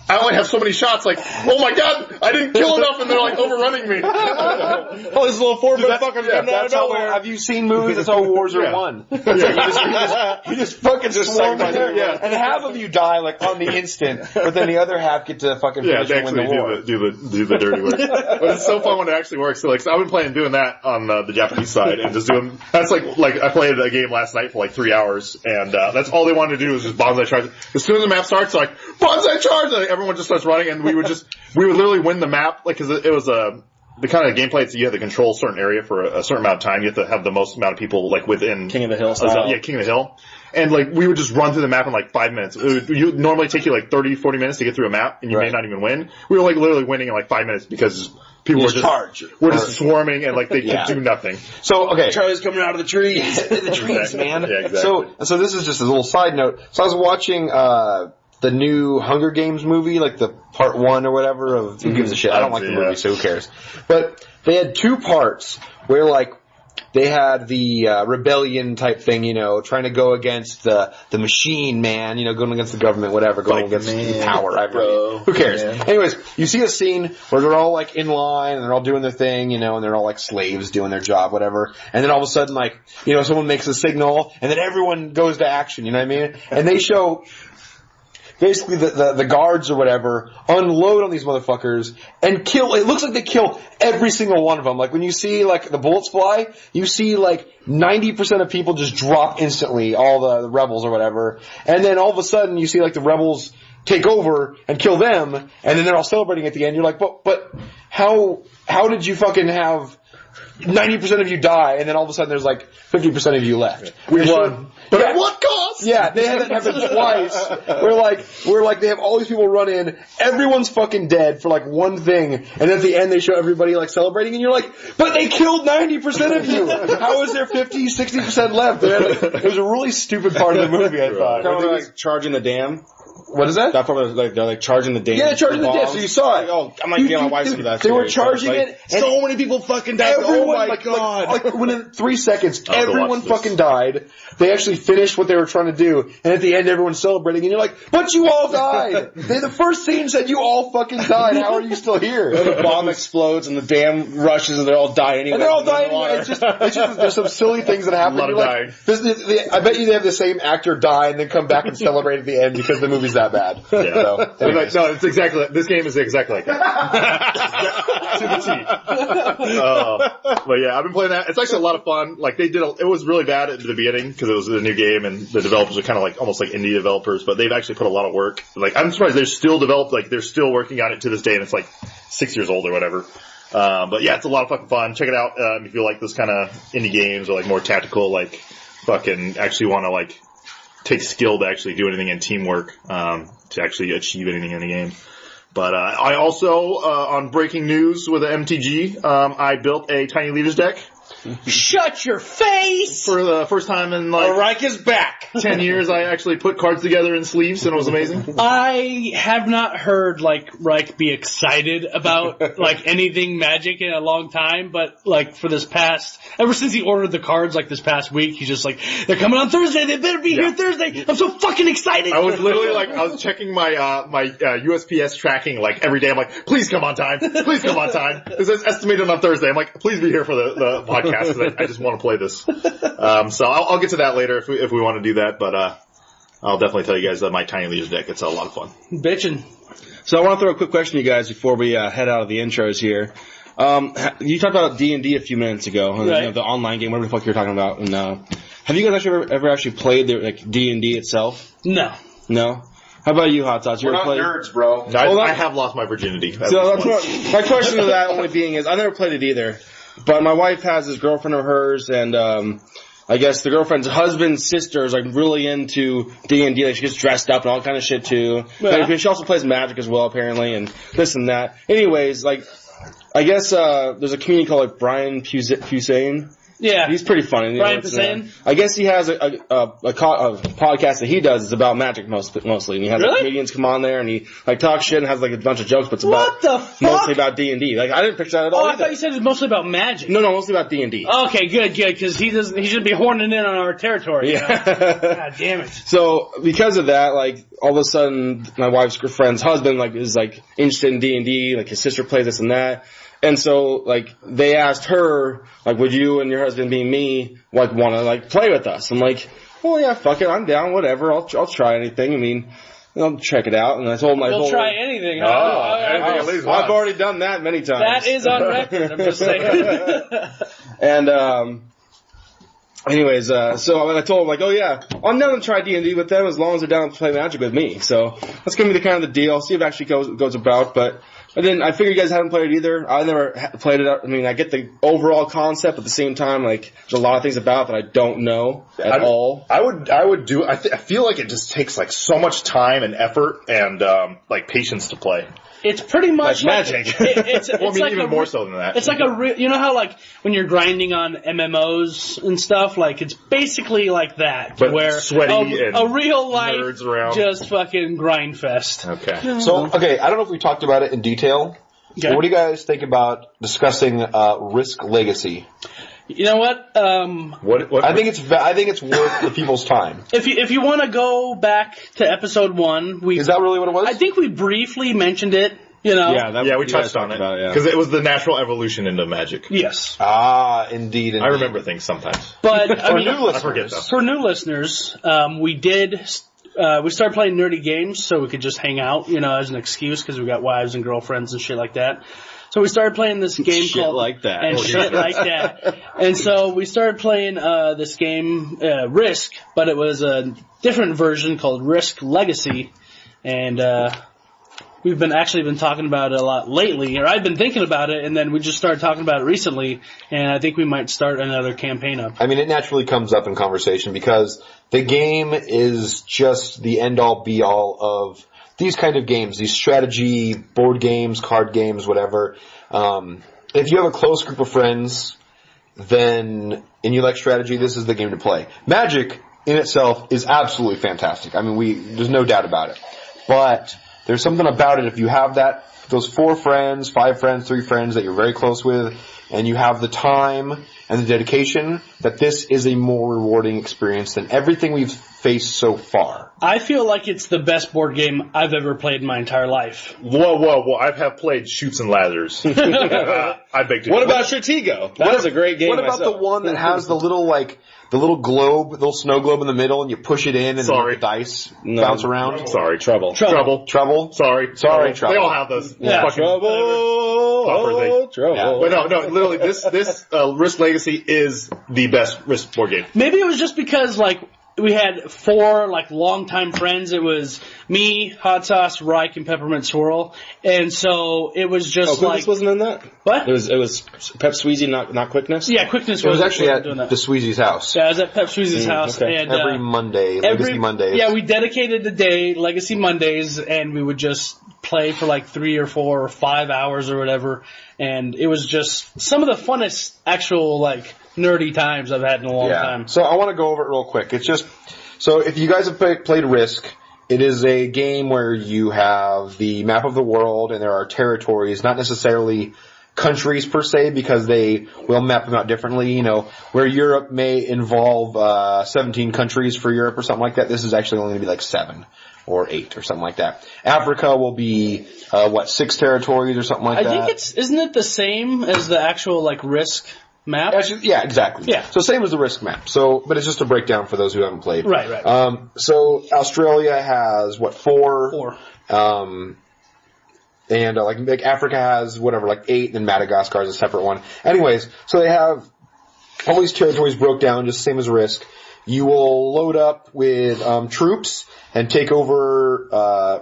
I only have so many shots, like, oh my God, I didn't kill enough, and they're like overrunning me. Oh, this little 4-foot coming out of nowhere. Have you seen movies? That's how wars are won. You just fucking swarm in there, and half of you die like on the instant, but then the other half get to fucking finish and win the war. Do the dirty work. But it's so fun when it actually works. So like, I've been doing that on the Japanese side, and just doing that's like I played a game last night for like 3 hours, and that's all they wanted to do was just banzai charge. As soon as the map starts, like banzai charge, and everyone just starts running, and we would literally win the map, like, cause it was the kind of gameplay is you have to control a certain area for a certain amount of time. You have to have the most amount of people, like, within King of the Hill style. Yeah, King of the Hill. And, like, we would just run through the map in, like, 5 minutes. It would normally take you, like, 30, 40 minutes to get through a map, and you may not even win. We were, like, literally winning in, like, 5 minutes because people were just swarming, and, like, they could do nothing. So, okay. Charlie's coming out of the trees. The trees, man. Yeah, exactly. So this is just a little side note. So I was watching, the new Hunger Games movie, like the part 1 or whatever of who gives a shit. I don't like the movie, so who cares? But they had 2 parts where, like, they had the rebellion type thing, trying to go against the machine man, going against the government, whatever, going against power. Who cares? Man. Anyways, you see a scene where they're all like in line and they're all doing their thing, and they're all like slaves doing their job, whatever. And then all of a sudden, like, someone makes a signal, and then everyone goes to action. You know what I mean? And they show basically the guards or whatever unload on these motherfuckers and kill. It looks like they kill every single one of them. Like when you see like the bullets fly, you see like 90% of people just drop instantly, all the rebels or whatever, and then all of a sudden you see like the rebels take over and kill them, and then they're all celebrating at the end. You're like, but how did you fucking have 90% of you die, and then all of a sudden there's like 50% of you left? We won. But at what cost? Yeah, they had that happen twice. We're like, they have all these people run in, everyone's fucking dead for like one thing, and at the end they show everybody like celebrating, and you're like, but they killed 90% of you! How is there 50, 60% left? It was a really stupid part of the movie, I thought. Kind of like charging the dam. What is that? That part was like, they're like charging the dam. Yeah, charging the dam, so you saw it. Oh, I might get my wife into that. They were charging it, and so many people fucking died. Everyone, oh my god. Like within 3 seconds, everyone fucking died. They actually finished what they were trying to do, and at the end everyone's celebrating, and you're like, but you all died! The first scene said you all fucking died, how are you still here? The bomb explodes, and the dam rushes, and they all die anyway. And they're all dying anyway. It's just there's some silly things that happen. A lot of dying. I bet you they have the same actor die and then come back and celebrate at the end because the movie's that bad. Yeah. So, no, it's exactly. This game is exactly like that. To the T. But yeah, I've been playing that. It's actually a lot of fun. Like it was really bad at the beginning because it was a new game and the developers are kind of like almost like indie developers, but they've actually put a lot of work. Like I'm surprised they're still they're still working on it to this day, and it's like 6 years old or whatever. But yeah, it's a lot of fucking fun. Check it out if you like those kind of indie games or like more tactical, like fucking actually want to like take skill to actually do anything in teamwork, to actually achieve anything in the game. But, I also, on breaking news with the MTG, I built a Tiny Leaders deck. Shut your face! For the first time in like Ryke is back. 10 years, I actually put cards together in sleeves, and it was amazing. I have not heard like Ryke be excited about like anything Magic in a long time, but like for this past, ever since he ordered the cards like this past week, he's just like, they're coming on Thursday, they better be here Thursday. I'm so fucking excited. I was literally like, I was checking my USPS tracking like every day. I'm like, please come on time. Please come on time. This is estimated on Thursday. I'm like, please be here for the podcast. Because I just want to play this. So I'll get to that later if we want to do that, but I'll definitely tell you guys that my Tiny Leaders deck, it's a lot of fun. Bitchin'. So I want to throw a quick question to you guys before we head out of the intros here. You talked about D&D a few minutes ago, right. The online game, whatever the fuck you're talking about. And have you guys ever actually played like D&D itself? No. No? How about you, Hot Sauce? You We're ever not played? nerds, bro. No, I have lost my virginity. So my question to that only being is, I never played it either. But my wife has this girlfriend of hers, and I guess the girlfriend's husband's sister is like really into D&D. Like she gets dressed up and all kind of shit too. Yeah. But she also plays Magic as well, apparently, and this and that. Anyways, like I guess there's a comedian called like Brian Posehn. Yeah. He's pretty funny. Brian Posehn? I guess he has a podcast that he does. It's about magic mostly. And he has like comedians come on there and he like talks shit and has like a bunch of jokes, but it's mostly about D&D. Like I didn't picture that at all. I thought you said it was mostly about magic. No, mostly about D&D. Okay, good, because he should be horning in on our territory. Yeah. God damn it. So because of that, like all of a sudden my wife's friend's husband like is like interested in D&D, like his sister plays this and that. And so, like, they asked her, like, would you and your husband, being me, like, want to, like, play with us? I'm like, well, yeah, fuck it, I'm down, whatever, I'll try anything, I mean, I'll check it out. And I told him, we'll try anything, huh? Anything at least once. I've already done that many times. That is on record, I'm just saying. And, anyways, so I told him, like, oh yeah, I'm down to try D&D with them as long as they're down to play Magic with me. So that's gonna be the kind of the deal. See if it actually goes about, but I figured you guys hadn't played it either. I never played it. I mean, I get the overall concept, but at the same time, like, there's a lot of things about it that I don't know at all. I would do. I feel like it just takes like so much time and effort and like patience to play. It's pretty much like Magic. It's well, I mean, like even more so than that. It's like you know how like when you're grinding on MMOs and stuff, like it's basically like that, but where sweaty and a real life nerds around. Just fucking grind fest. Okay. So, I don't know if we talked about it in detail. Okay. But what do you guys think about discussing Risk Legacy? You know what? What? I think it's worth the people's time. If you want to go back to episode 1, is that really what it was? I think we briefly mentioned it. You know? Yeah, we touched on it because it was the natural evolution into Magic. Yes. Ah, indeed. I remember things sometimes. But for new listeners, I forget though. For new listeners, we did we started playing nerdy games so we could just hang out, as an excuse because we got wives and girlfriends and shit like that. So we started playing this game shit called like that. And shit like that. And so we started playing this game, Risk, but it was a different version called Risk Legacy. And we've been talking about it a lot lately, or I've been thinking about it, and then we just started talking about it recently, and I think we might start another campaign up. I mean, it naturally comes up in conversation because the game is just the end-all, be-all of these kind of games, these strategy, board games, card games, whatever. If you have a close group of friends, and you like strategy, this is the game to play. Magic, in itself, is absolutely fantastic. I mean, there's no doubt about it. But there's something about it if you have those 4 friends, 5 friends, 3 friends that you're very close with, and you have the time and the dedication, that this is a more rewarding experience than everything we've faced so far. I feel like it's the best board game I've ever played in my entire life. Whoa. I have played Chutes and Ladders. I beg to What about Stratego? That was a great game. What about the one that has the little globe, the little snow globe in the middle, and you push it in and the dice bounce around? Sorry. Trouble. Sorry. Trouble. They all have those. Yeah. Trouble. Trouble. But no, literally, this Risk Legacy is the best Risk board game. Maybe it was just because, we had 4, longtime friends. It was me, Hot Sauce, Ryke, and Peppermint Swirl. And so it was just Quickness wasn't in that? What? It was Pep Sweezy, not Quickness? Yeah, Quickness It was actually at doing that. the Sweezy's house. Yeah, I was at Pep Sweezy's house. okay. And, Every Monday, Legacy Mondays. Yeah, we dedicated the day, Legacy Mondays, and we would just play for 3 or 4 or 5 hours or whatever. And it was just some of the funnest actual, nerdy times I've had in a long time. So I want to go over it real quick. It's just, so if you guys have played Risk, it is a game where you have the map of the world and there are territories, not necessarily countries per se, because they will map them out differently. Where Europe may involve 17 countries for Europe or something like that, this is actually only going to be 7 or 8 or something like that. Africa will be, 6 territories or something like that? I think isn't it the same as the actual, Risk map? Actually, yeah, exactly. Yeah. So same as the Risk map. But it's just a breakdown for those who haven't played. Right. So Australia has 4? 4. And Africa has 8, and Madagascar is a separate one. Anyways, so they have all these territories broke down just the same as Risk. You will load up with troops and take over.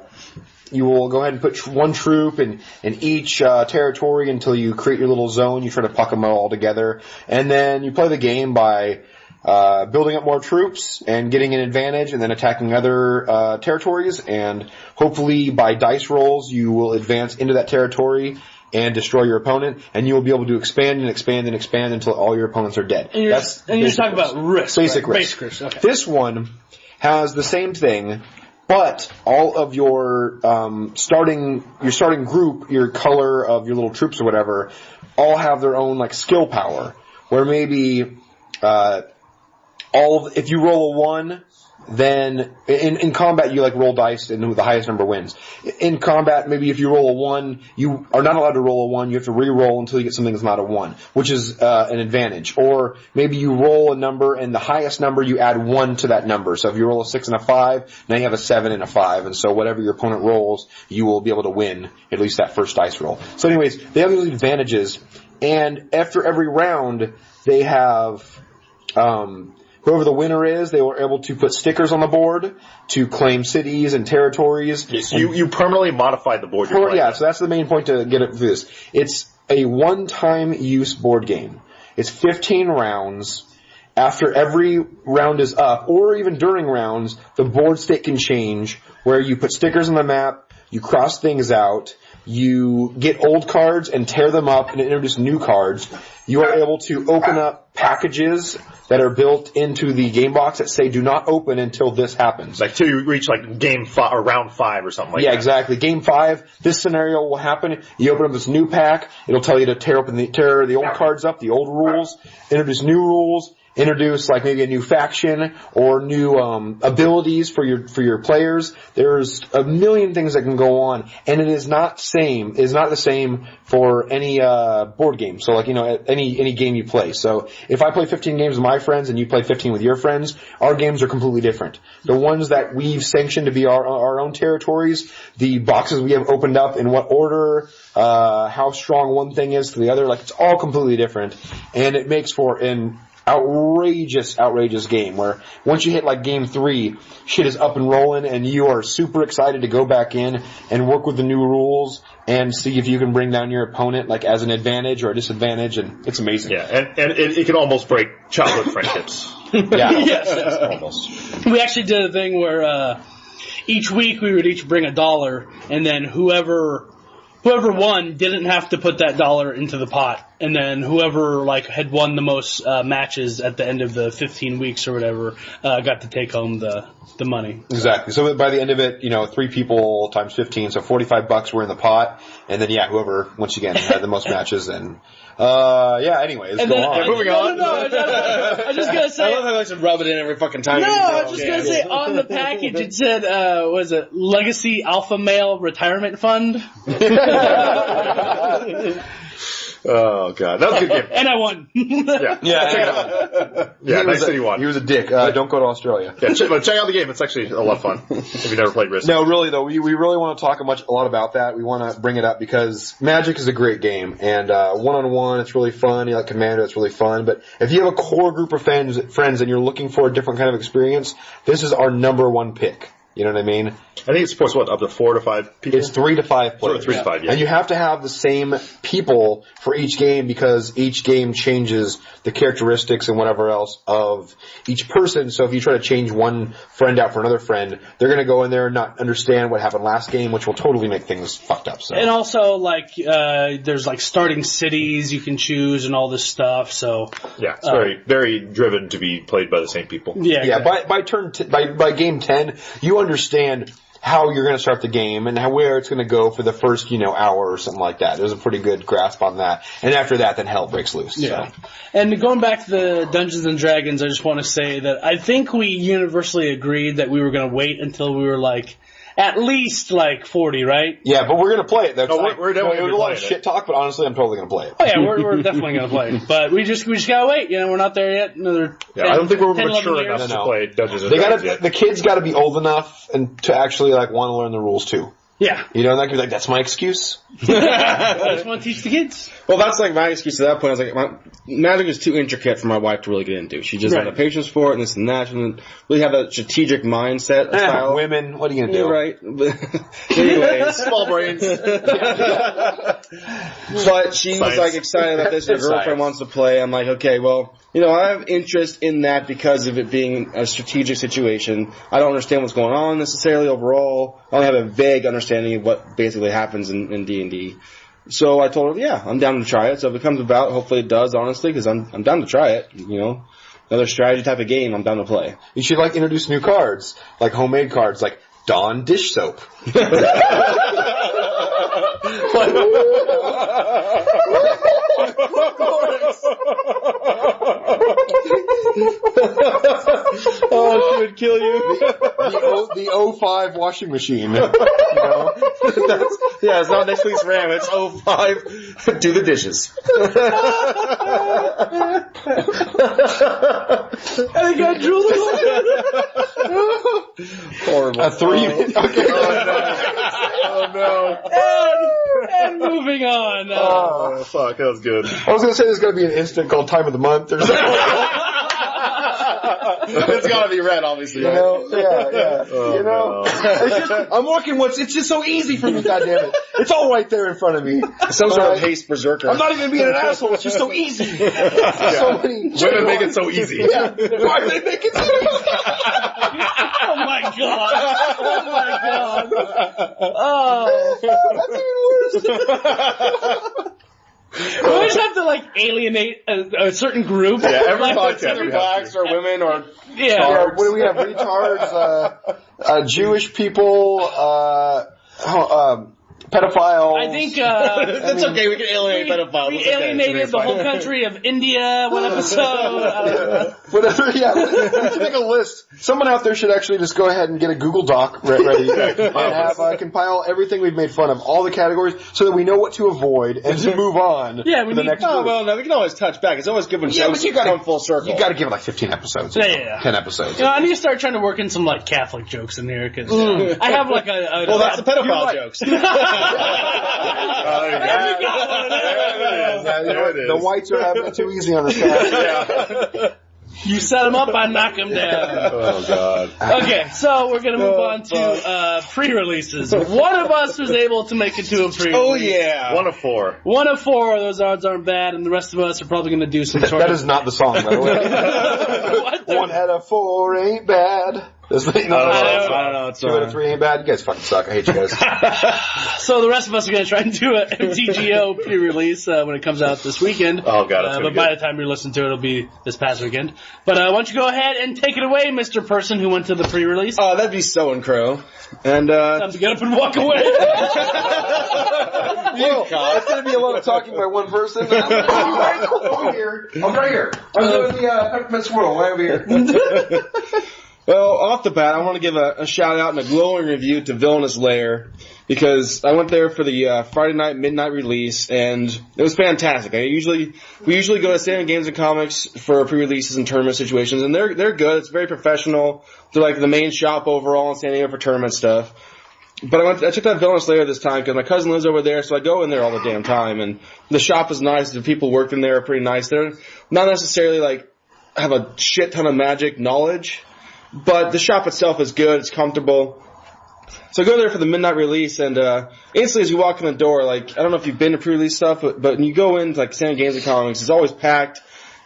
You will go ahead and put 1 troop in each territory until you create your little zone. You try to puck them all together, and then you play the game by building up more troops and getting an advantage, and then attacking other territories. And hopefully, by dice rolls, you will advance into that territory and destroy your opponent, and you will be able to expand and expand and expand until all your opponents are dead. And you're talking about Risk. Basic right? Risk. Basic Risk. Okay. This one has the same thing, but all of your starting group, your color of your little troops or whatever, all have their own skill power. Where maybe if you roll a 1, then in combat you roll dice and the highest number wins. In combat, maybe if you roll a 1, you are not allowed to roll a 1. You have to re-roll until you get something that's not a 1, which is an advantage. Or maybe you roll a number and the highest number you add 1 to that number. So if you roll a 6 and a 5, now you have a 7 and a 5, and so whatever your opponent rolls, you will be able to win at least that first dice roll. So anyways, they have these advantages, and after every round, they have whoever the winner is, they were able to put stickers on the board to claim cities and territories. Yes, you permanently modified the board. Yeah, so that's the main point to get it through this. It's a one-time use board game. It's 15 rounds. After every round is up, or even during rounds, the board state can change, where you put stickers on the map, you cross things out, you get old cards and tear them up and introduce new cards. You are able to open up packages that are built into the game box that say do not open until this happens. Till you reach game 5 or round 5 or something like that. Yeah, exactly. Game 5, this scenario will happen. You open up this new pack. It'll tell you to tear the old cards up, the old rules, introduce new rules, introduce like maybe a new faction or new abilities for your players. There's a million things that can go on, and it is not the same for any board game. So like any game you play. So if I play 15 games with my friends and you play 15 with your friends, our games are completely different. The ones that we've sanctioned to be our own territories, the boxes we have opened up, in what order, how strong one thing is to the other, like it's all completely different, and it makes for an outrageous game where once you hit like game 3, shit is up and rolling and you are super excited to go back in and work with the new rules and see if you can bring down your opponent like as an advantage or a disadvantage, and it's amazing. Yeah, and it can almost break childhood friendships. Yeah. Yes. Almost. We actually did a thing where each week we would each bring $1, and then whoever won didn't have to put that $1 into the pot, and then whoever like had won the most matches at the end of the 15 weeks or whatever got to take home the money. Exactly. So by the end of it, 3 people times 15, so $45 were in the pot, and then whoever once again had the most matches, and anyways, and go then, on. Moving on. No, I was just gonna say. I love how I should rub it in every fucking time. No, I was just gonna say on the package it said, was it Legacy Alpha Male Retirement Fund? Oh god, that was a good game. And I won. Yeah, Knifecity won. He was a dick. Don't go to Australia. Yeah, but check out the game. It's actually a lot of fun if you've never played Risk. No, really though, we really want to talk a lot about that. We want to bring it up because Magic is a great game, and one-on-one, it's really fun. You like Commander, it's really fun. But if you have a core group of friends, and you're looking for a different kind of experience, this is our number one pick. You know what I mean? I think it supports up to 4 to 5 people. It's 3 to 5 players. 3 to 5, yeah. And you have to have the same people for each game because each game changes the characteristics and whatever else of each person. So if you try to change one friend out for another friend, they're going to go in there and not understand what happened last game, which will totally make things fucked up. So. And also, like, there's like starting cities you can choose and all this stuff. So yeah, it's very, very driven to be played by the same people. Yeah. Yeah. By game 10, you understand how you're going to start the game and where it's going to go for the first, hour or something like that. There's a pretty good grasp on that. And after that, then hell breaks loose. Yeah. So. And going back to the Dungeons and Dragons, I just want to say that I think we universally agreed that we were going to wait until we were like at least like 40, right? Yeah, but we're going to play it. That's we're definitely there's a lot of shit talk, but honestly, I'm totally going to play it. Oh yeah, we're definitely going to play it. But we just gotta wait. We're not there yet. Another 10, I don't think we're 10, mature 11 enough years. to play Dungeons and Dragons yet. The kids got to be old enough and to actually want to learn the rules too. Yeah. And that could be like, that's my excuse. I just want to teach the kids. Well, that's like my excuse at that point. I was like, Magic is too intricate for my wife to really get into. She just had the patience for it and this and that. She didn't really have that strategic mindset style. Women, what are you going to do? Right. Anyways. Small brains. But she was like excited about this. Her girlfriend wants to play. I'm like, okay, well, I have interest in that because of it being a strategic situation. I don't understand what's going on necessarily overall. I only have a vague understanding of what basically happens in D&D. So I told her, yeah, I'm down to try it. So if it comes about, hopefully it does, honestly, because I'm down to try it. Another strategy type of game, I'm down to play. You should introduce new cards, like homemade cards, like Dawn dish soap. Oh, she would kill you. The 05 washing machine. It's not next week's RAM. It's 05. Do the dishes. I got drooled Horrible. A 3. Okay. Oh no. And moving on. Oh fuck, that was good. I was going to say there's going to be an instant called Time of the Month or something. It's got to be red, obviously. Right? Yeah. Oh, It's just, I'm working it's just so easy for me, goddammit. It's all right there in front of me. Some sort of haste berserker. I'm not even being an asshole, it's just so easy. So many Women make it so easy. Yeah. Why do they make it so easy? Oh my god. Oh my god. Oh. That's even worse. We always have to alienate a certain group. Yeah, every podcast Either we have blacks or women or Yeah. What do we have? Retards, Jewish people, pedophiles. I think That's okay. We can alienate pedophiles. We alienated the whole country of India one episode. Whatever. Yeah, we can make a list. Someone out there should actually just go ahead and get a Google Doc ready and have compile everything we've made fun of, all the categories, so that we know what to avoid and to move on. Yeah, we to the need. next. Oh well, no, we can always touch back. It's always good when shows come full circle. You got to give it like 15 episodes. Yeah. 10 episodes. You know, I need to start trying to work in some like Catholic jokes in here because I have like a. Well, that's the pedophile jokes. The whites are having it too easy on this guy. You set them up, I knock them down. Oh, God. Okay, so we're going to move on to pre-releases. One of us was able to make it to a pre-release. Oh, yeah. 1 of 4. 1 of 4, those odds aren't bad, and the rest of us are probably going to do some sort That is not the song, by the way. What? 1 out of 4 ain't bad. I don't know. It's 2 out of 3 ain't bad. You guys fucking suck. I hate you guys. So the rest of us are going to try and do an MTGO pre-release when it comes out this weekend. Oh, God, that's but by the time you listen to it, it'll be this past weekend. But why don't you go ahead and take it away, Mr. Person who went to the pre-release. Oh, that'd be Samhain Crow. And, Time to get up and walk away. It's going to be a lot of talking by one person. I'm over here. I'm right here. I'm doing the Peppermint Swirl right over here. Well, off the bat, I want to give a shout out and a glowing review to Villainous Lair, because I went there for the Friday night midnight release, and it was fantastic. We usually go to Samhain Games and Comics for pre-releases and tournament situations, and they're good. It's very professional. They're like the main shop overall in San Diego for tournament stuff. But I checked out Villainous Lair this time because my cousin lives over there, so I go in there all the damn time, and the shop is nice. The people working there are pretty nice. They're not necessarily like have a shit ton of magic knowledge, but the shop itself is good. It's comfortable. So I go there for the midnight release, and instantly as you walk in the door, like, I don't know if you've been to pre-release stuff, but when you go into like San Games and Comics, it's always packed,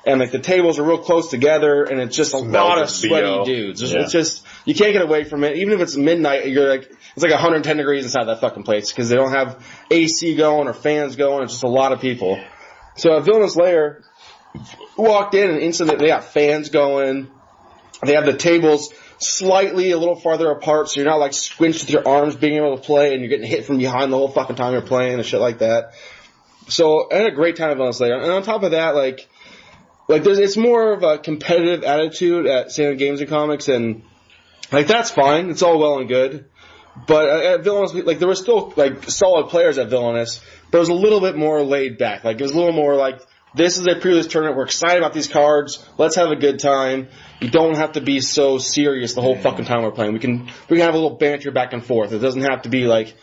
and like the tables are real close together, and it's just a lot of sweaty dudes. It's just, you can't get away from it. Even if it's midnight, you're like, it's like 110 degrees inside that fucking place, because they don't have AC going or fans going. It's just a lot of people. So at Villainous Lair, walked in, and instantly they got fans going. They have the tables slightly a little farther apart, so you're not like squinched with your arms being able to play, and you're getting hit from behind the whole fucking time you're playing and shit like that. So I had a great time at Villainous Lair. And on top of that, like it's more of a competitive attitude at San Games and Comics, and like that's fine. It's all well and good. But at Villainous, like there were still like solid players at Villainous, but it was a little bit more laid back. Like it was a little more like, this is a pre-release tournament. We're excited about these cards. Let's have a good time. You don't have to be so serious the whole fucking time we're playing. We can have a little banter back and forth. It doesn't have to be like,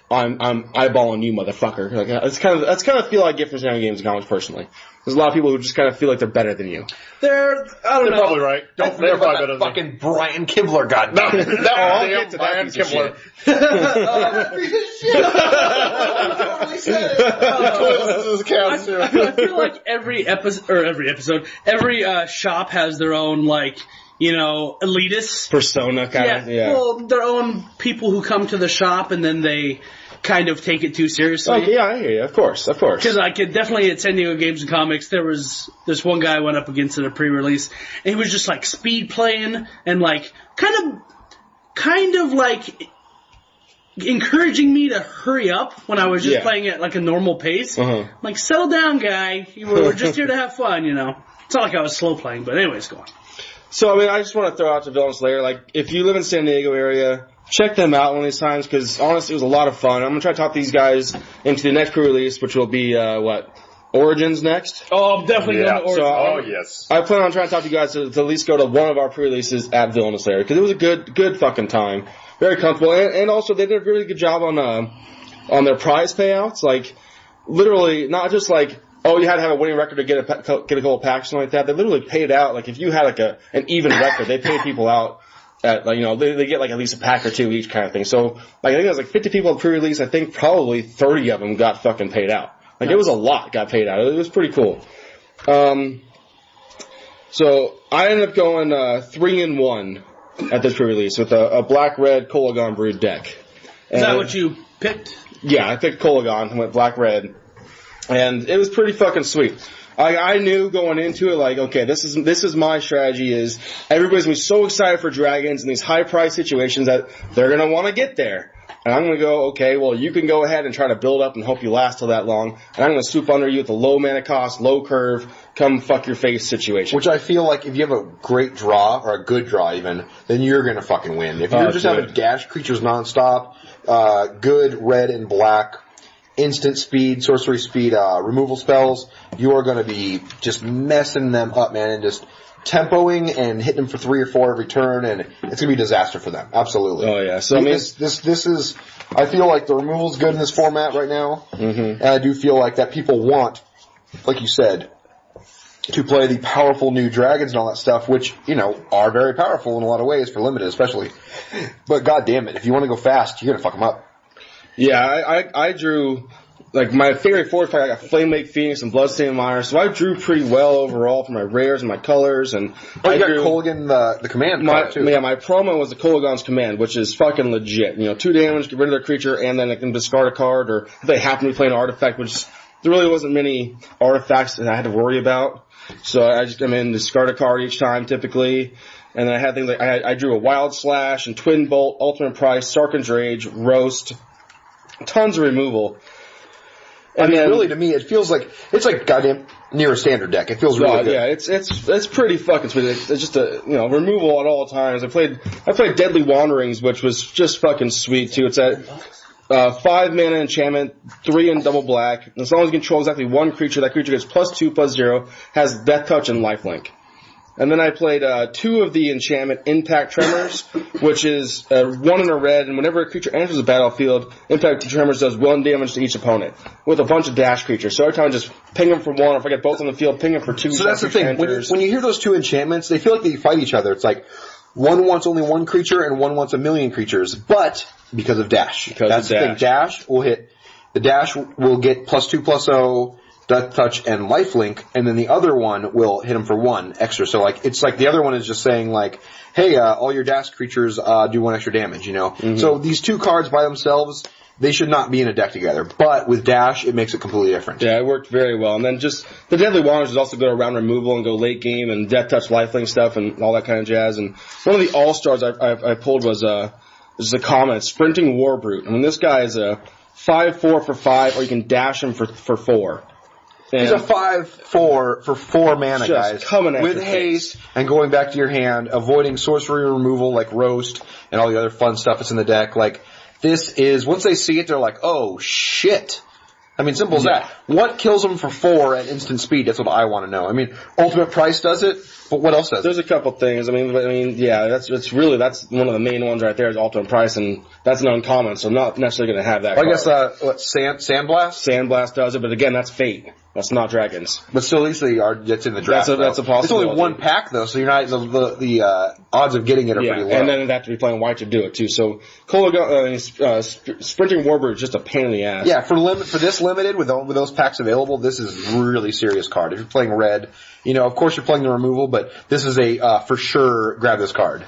I'm eyeballing you, motherfucker. Like that's kind of feel I get from Samhain Games and Comics personally. There's a lot of people who just kind of feel like they're better than you. They're probably right. Don't they're probably better than fucking Brian Kibler got no, I'll get to Brian Kibler. I feel like every shop has their own like, you know, elitist persona kind of. Yeah. Well, their own people who come to the shop and then they kind of take it too seriously. Okay, yeah, I hear you. Of course. Because I could definitely at San Diego Games and Comics, this one guy I went up against at a pre-release, and he was just like speed playing and like kind of like encouraging me to hurry up when I was just playing at like a normal pace. I'm like, settle down, guy. We're just here to have fun, you know. It's not like I was slow playing, but anyways, go on. So, I mean, I just want to throw out to Villainous Lair, like, if you live in San Diego area, check them out one of these times, because honestly, it was a lot of fun. I'm going to try to talk these guys into the next pre-release, which will be, Origins next? Oh, I'm definitely going to Origins. So yes. I plan on trying to talk to you guys to at least go to one of our pre-releases at Villainous Lair, because it was a good fucking time. Very comfortable, and also they did a really good job on their prize payouts, like, literally, not just like, oh, you had to have a winning record to get a couple packs, something like that. They literally paid out, like, if you had like an even record, they paid people out at, like, you know, they get like at least a pack or two each kind of thing. So, like, I think it was like 50 people at pre-release. I think probably 30 of them got fucking paid out. Like, It was a lot got paid out. It was pretty cool. So I ended up going 3-in-1 at this pre-release with a black-red Kolagon brewed deck. Is that what you picked? Yeah, I picked Kolagon and went black-red. And it was pretty fucking sweet. I knew going into it, like, okay, this is my strategy, is everybody's going to be so excited for dragons in these high-price situations that they're going to want to get there. And I'm going to go, okay, well, you can go ahead and try to build up and hope you last till that long. And I'm going to swoop under you with a low mana cost, low curve, come fuck your face situation. Which I feel like if you have a great draw, or a good draw even, then you're going to fucking win. If you're just having dash creatures nonstop, good red and black, instant speed, sorcery speed, removal spells, you are going to be just messing them up, man, and just tempoing and hitting them for 3 or 4 every turn, and it's going to be a disaster for them. Absolutely. Oh, yeah. So, I mean, this is, I feel like the removal's good in this format right now, and I do feel like that people want, like you said, to play the powerful new dragons and all that stuff, which, you know, are very powerful in a lot of ways for limited, especially. But god damn it, if you want to go fast, you're going to fuck them up. Yeah, I drew, like, my favorite forward fight, I got Flamewake Phoenix and Bloodstained Mire, so I drew pretty well overall for my rares and my colors, and I got Kolaghan, the command card, too. Yeah, my promo was the Kolaghan's command, which is fucking legit. You know, 2 damage, get rid of their creature, and then I can discard a card, or if they happen to be playing an artifact, which there really wasn't many artifacts that I had to worry about. So I just come in, discard a card each time, typically. And then I had things like, I drew a Wild Slash and Twin Bolt, Ultimate Price, Sarkhan's Rage, Roast, tons of removal. And I mean, really, to me, it feels like, it's like goddamn near a standard deck. It feels really good. Yeah, it's pretty fucking sweet. It's just removal at all times. I played Deadly Wanderings, which was just fucking sweet, too. It's at 5 mana enchantment, 3 in double black. And as long as you control exactly one creature, that creature gets +2/+0, has Death Touch and Lifelink. And then I played 2 of the enchantment Impact Tremors, which is 1 in a red, and whenever a creature enters the battlefield, Impact Tremors does 1 damage to each opponent, with a bunch of dash creatures. So every time I just ping them for 1, or if I get both on the field, ping them for 2. So that's the thing, when you hear those 2 enchantments, they feel like they fight each other. It's like, one wants only 1 creature, and one wants 1,000,000 creatures, but because of dash. That's the thing, dash will hit, the dash will get +2/+0, Death Touch and Lifelink, and then the other one will hit him for 1 extra. So like, it's like the other one is just saying like, hey, all your dash creatures, do 1 extra damage, you know? Mm-hmm. So these 2 cards by themselves, they should not be in a deck together. But with dash, it makes it completely different. Yeah, it worked very well. And then just, the Deadly Wanderers is also go around removal and go late game and Death Touch, Lifelink stuff and all that kind of jazz. And one of the all-stars I pulled was, this is a common, Sprinting Warbrute. I mean, this guy is a 5/4 for 5, or you can dash him for 4. He's a 5/4 for 4 mana, guys. With haste and going back to your hand, avoiding sorcery removal like Roast and all the other fun stuff that's in the deck. Like, this is, once they see it, they're like, oh shit. I mean, simple as that. What kills them for 4 at instant speed? That's what I want to know. I mean, Ultimate Price does it, but what else does it? There's a couple things. I mean, yeah, that's one of the main ones right there is Ultimate Price, and that's an uncommon, so I'm not necessarily going to have that. Well, I guess, Sandblast? Sandblast does it, but again, that's Fate. That's not dragons. But still, at least that's in the draft. That's a possibility. It's only 1 pack, though, so you're not, the odds of getting it are pretty low. And then they'd have to be playing white to do it, too. So, Sprinting Warbird is just a pain in the ass. Yeah, for this limited, with those packs available, this is a really serious card. If you're playing red, you know, of course you're playing the removal, but this is a, for sure, grab this card.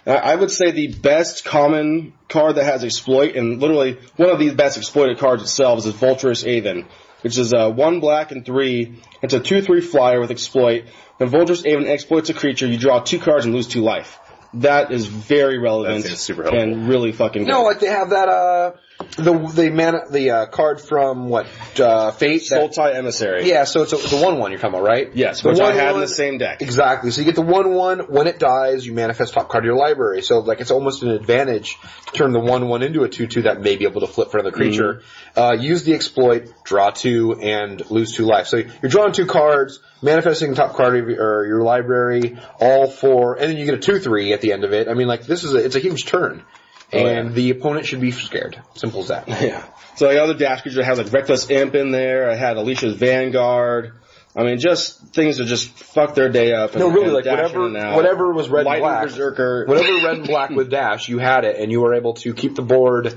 I would say the best common card that has exploit, and literally one of the best exploited cards itself, is Vulturous Aven, which is 1 black and 3. It's a 2/3 flyer with exploit. When Vulturous Aven exploits a creature, you draw 2 cards and lose 2 life. That is very relevant and really fucking good. No, like they have that, the card from Fate? Sultai Emissary. Yeah, so it's the 1/1 you're talking about, right? Yes, which I have in the same deck. Exactly. So you get the 1/1, when it dies, you manifest top card of your library. So like it's almost an advantage to turn the 1/1 into a 2/2 that may be able to flip for another creature. Use the exploit, draw 2, and lose 2 life. So you're drawing 2 cards, manifesting top card of your library, all for, and then you get a 2/3 at the end of it. I mean, like, it's a huge turn. And the opponent should be scared. Simple as that. Yeah. So like other dash creatures, I have like Reckless Imp in there. I had Alicia's Vanguard. I mean, just things that just fuck their day up. And, like whatever was red and black, Berserker. whatever red and black with dash, you had it, and you were able to keep the board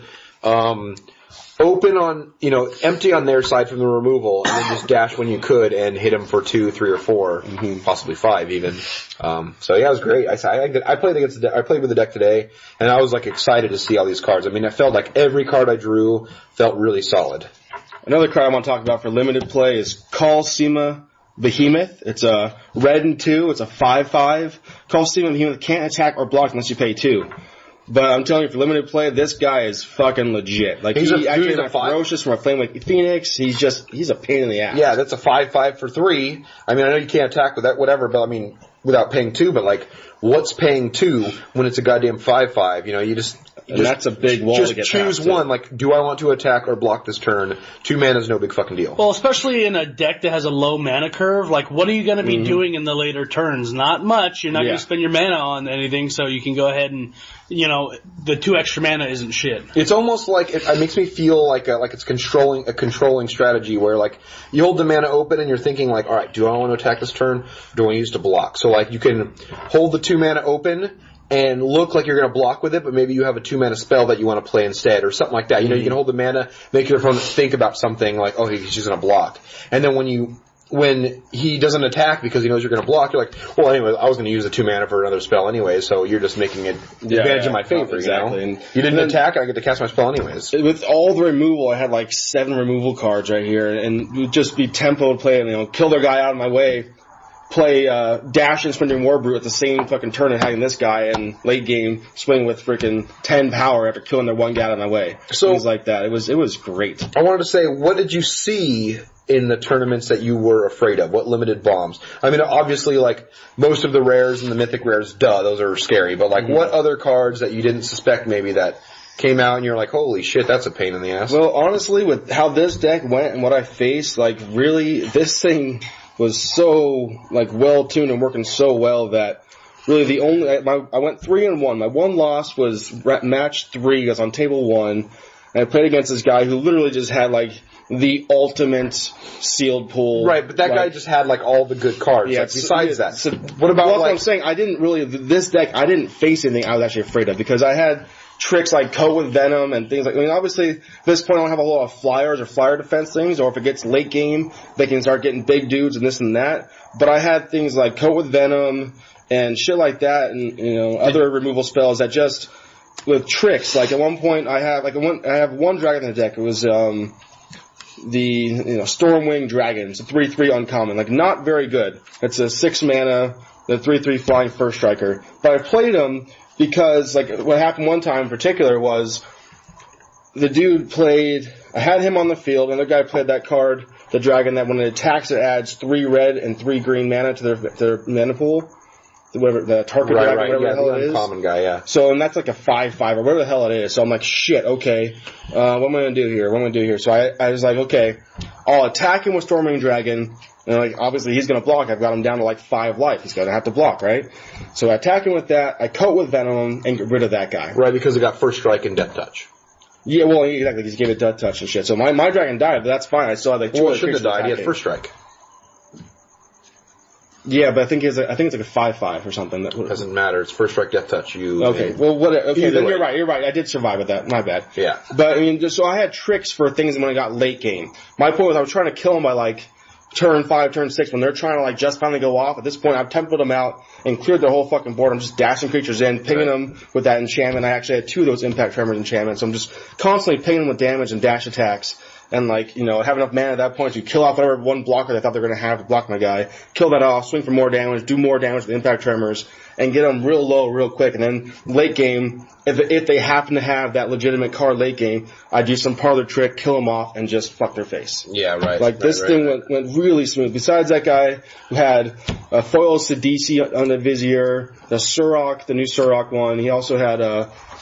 open on, empty on their side from the removal, and then just dash when you could and hit them for 2, 3, or 4, possibly 5 even. So yeah, it was great. I played with the deck today, and I was like excited to see all these cards. I mean, I felt like every card I drew felt really solid. Another card I want to talk about for limited play is Kalsima Behemoth. It's a red and 2. It's a 5/5. Kalsima Behemoth can't attack or block unless you pay 2. But I'm telling you, for limited play, this guy is fucking legit. Like, he's actually a ferocious from a flame like Phoenix. He's a pain in the ass. Yeah, that's a 5/5 for 3. I mean, I know you can't attack with that, whatever, but I mean, without paying 2, but like, what's paying 2 when it's a goddamn 5/5? You know, you just that's a big wall to get choose past, one. Like, do I want to attack or block this turn? 2 mana is no big fucking deal. Well, especially in a deck that has a low mana curve, like, what are you going to be doing in the later turns? Not much. You're not going to spend your mana on anything, so you can go ahead and, you know, the 2 extra mana isn't shit. It's almost like it makes me feel like it's a controlling strategy where, like, you hold the mana open and you're thinking, like, all right, do I want to attack this turn? Do I want to use it to block? So, like, you can hold the 2 mana open and look like you're going to block with it, but maybe you have a 2 mana spell that you want to play instead, or something like that. You know, you can hold the mana, make your opponent think about something like, oh, he's just going to block. And then when he doesn't attack because he knows you're going to block, you're like, well, anyway, I was going to use the 2 mana for another spell anyway, so you're just making it advantage in my favor, exactly. You know? You didn't attack, I get to cast my spell anyways. With all the removal, I had like 7 removal cards right here, and it would just be tempo to play, you know, kill their guy out of my way, play Dash and Sprinting Warbrute at the same fucking turn and having this guy in late game swing with freaking 10 power after killing their one guy out of my way. So, things like that. It was great. I wanted to say, what did you see in the tournaments that you were afraid of? What limited bombs? I mean, obviously, like, most of the rares and the mythic rares, those are scary, but like, what other cards that you didn't suspect maybe that came out and you're like, holy shit, that's a pain in the ass? Well, honestly, with how this deck went and what I faced, like, really, this thing was so, like, well-tuned and working so well that really I went 3-1. My one loss was match 3. I was on table 1, and I played against this guy who literally just had, like, the ultimate sealed pool. Right, but that guy just had, like, all the good cards. Yeah, like, besides that. So, what about, what I'm saying, this deck, I didn't face anything I was actually afraid of, because I had tricks like Coat with Venom and things like, I mean, obviously, at this point I don't have a lot of flyers or flyer defense things, or if it gets late game, they can start getting big dudes and this and that, but I had things like Coat with Venom and shit like that, and, you know, other removal spells that just, with tricks, like at one point I have one dragon in the deck. It was, Stormwing Dragon. It's a 3/3 uncommon, like, not very good. It's a 6 mana, the 3/3 flying first striker, but I played him because, like, what happened one time in particular was the dude I had him on the field, another guy played that card, the dragon, that when it attacks it adds 3 red and 3 green mana to their mana pool. Whatever, the Tarka dragon, whatever the hell it is. Uncommon guy, yeah. So, and that's like a 5/5 or whatever the hell it is. So I'm like, shit, okay, what am I going to do here? So I was like, okay, I'll attack him with Storming Dragon. And, like, obviously he's going to block. I've got him down to like 5 life. He's going to have to block, right? So I attack him with that. I Coat with Venom and get rid of that guy. Right, because it got first strike and death touch. Yeah, well, exactly. He gave it death touch and shit. So my dragon died, but that's fine. I still had like 2 Well, it shouldn't have died. He had first strike. Yeah, but I think it's like a 5/5 or something. Doesn't matter. It's first strike, death touch. Okay, then you're right. You're right. I did survive with that. My bad. Yeah. But I mean, so I had tricks for things when I got late game. My point was I was trying to kill them by like turn 5, turn 6 when they're trying to like just finally go off. At this point, I've templed them out and cleared their whole fucking board. I'm just dashing creatures in, pinging them with that enchantment. I actually had 2 of those Impact Tremors enchantments. So I'm just constantly pinging them with damage and dash attacks. And, like, you know, have enough mana at that point to kill off whatever one blocker they thought they were going to have to block my guy, kill that off, swing for more damage, do more damage with Impact Tremors, and get them real low real quick. And then late game, if they happen to have that legitimate card late game, I'd use some parlor trick, kill them off, and just fuck their face. Yeah, right. Like, this thing went really smooth. Besides that guy who had Foil Sidisi on the Vizier, the Surok, the new Surok one, he also had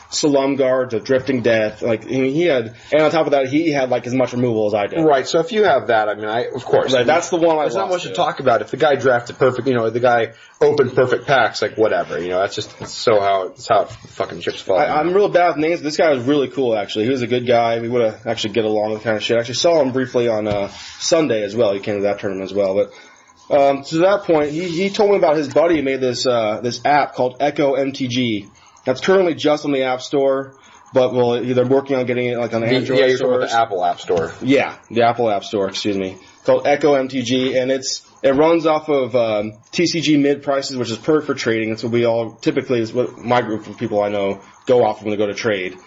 Salumgar, the Drifting Death, like, he had, and on top of that, he had, like, as much removal as I did. Right, so if you have that, I mean, of course. Right, that's the one I There's not much to talk about. If the guy drafted perfect, you know, the guy opened perfect packs, like, whatever, you know, that's how fucking chips fall. I'm real bad with names. This guy was really cool, actually. He was a good guy. We would have actually get along with kind of shit. I actually saw him briefly on, Sunday as well. He came to that tournament as well, but, to that point, he told me about his buddy who made this app called Echo MTG. That's currently just on the App Store, but they're working on getting it like on the Android Yeah, you're stores. talking about the Apple App Store. Yeah, the Apple App Store, excuse me. Called Echo MTG, and it runs off of TCG mid prices, which is perfect for trading. That's what we all typically is what my group of people I know go off when they go to trade.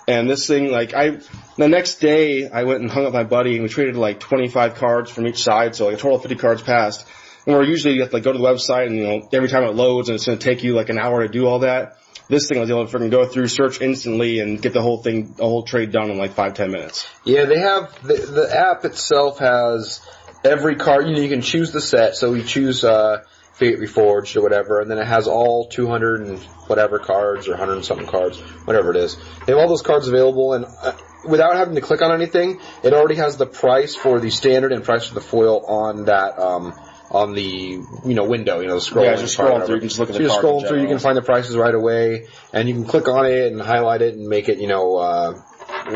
And this thing, like, the next day I went and hung up my buddy, and we traded like 25 cards from each side, so like a total of 50 cards passed. where usually you have to like go to the website and every time it loads and it's going to take you like an hour to do all that. This thing I was able to freaking go through, search instantly, and get the whole trade done in like 5-10 minutes. Yeah, they have the app itself has every card. You can choose the set, so you choose Fate Reforged or whatever, and then it has all 200 and whatever cards or 100 and something cards, whatever it is. They have all those cards available, and without having to click on anything, it already has the price for the standard and price for the foil on that. On the window, the scroll. Yeah, just scroll through. You can just look at the cards. So you're scrolling through, you can find the prices right away, and you can click on it and highlight it and make it,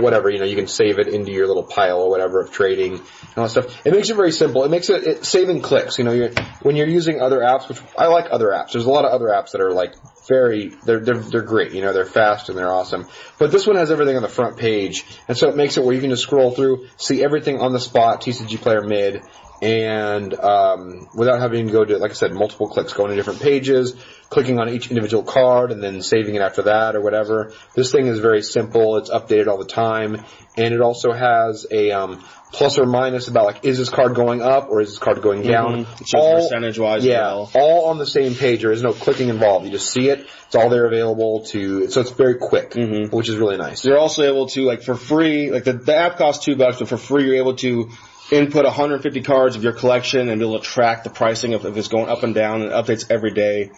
whatever. You can save it into your little pile or whatever of trading and all that stuff. It makes it very simple. It makes it saving clicks. When you're using other apps, which I like other apps. There's a lot of other apps that are like they're great. They're fast and they're awesome. But this one has everything on the front page, and so it makes it where you can just scroll through, see everything on the spot, TCG Player mid. And without having to go to, like I said, multiple clicks, going to different pages, clicking on each individual card, and then saving it after that or whatever. This thing is very simple. It's updated all the time. And it also has a plus or minus about, like, is this card going up or is this card going down? It shows percentage-wise. Yeah, all on the same page. There is no clicking involved. You just see it. It's all there available so it's very quick, which is really nice. You're also able to, like, for free, like, the app costs $2, but for free you're able to input 150 cards of your collection and be able to track the pricing of if it's going up and down, and it updates every day.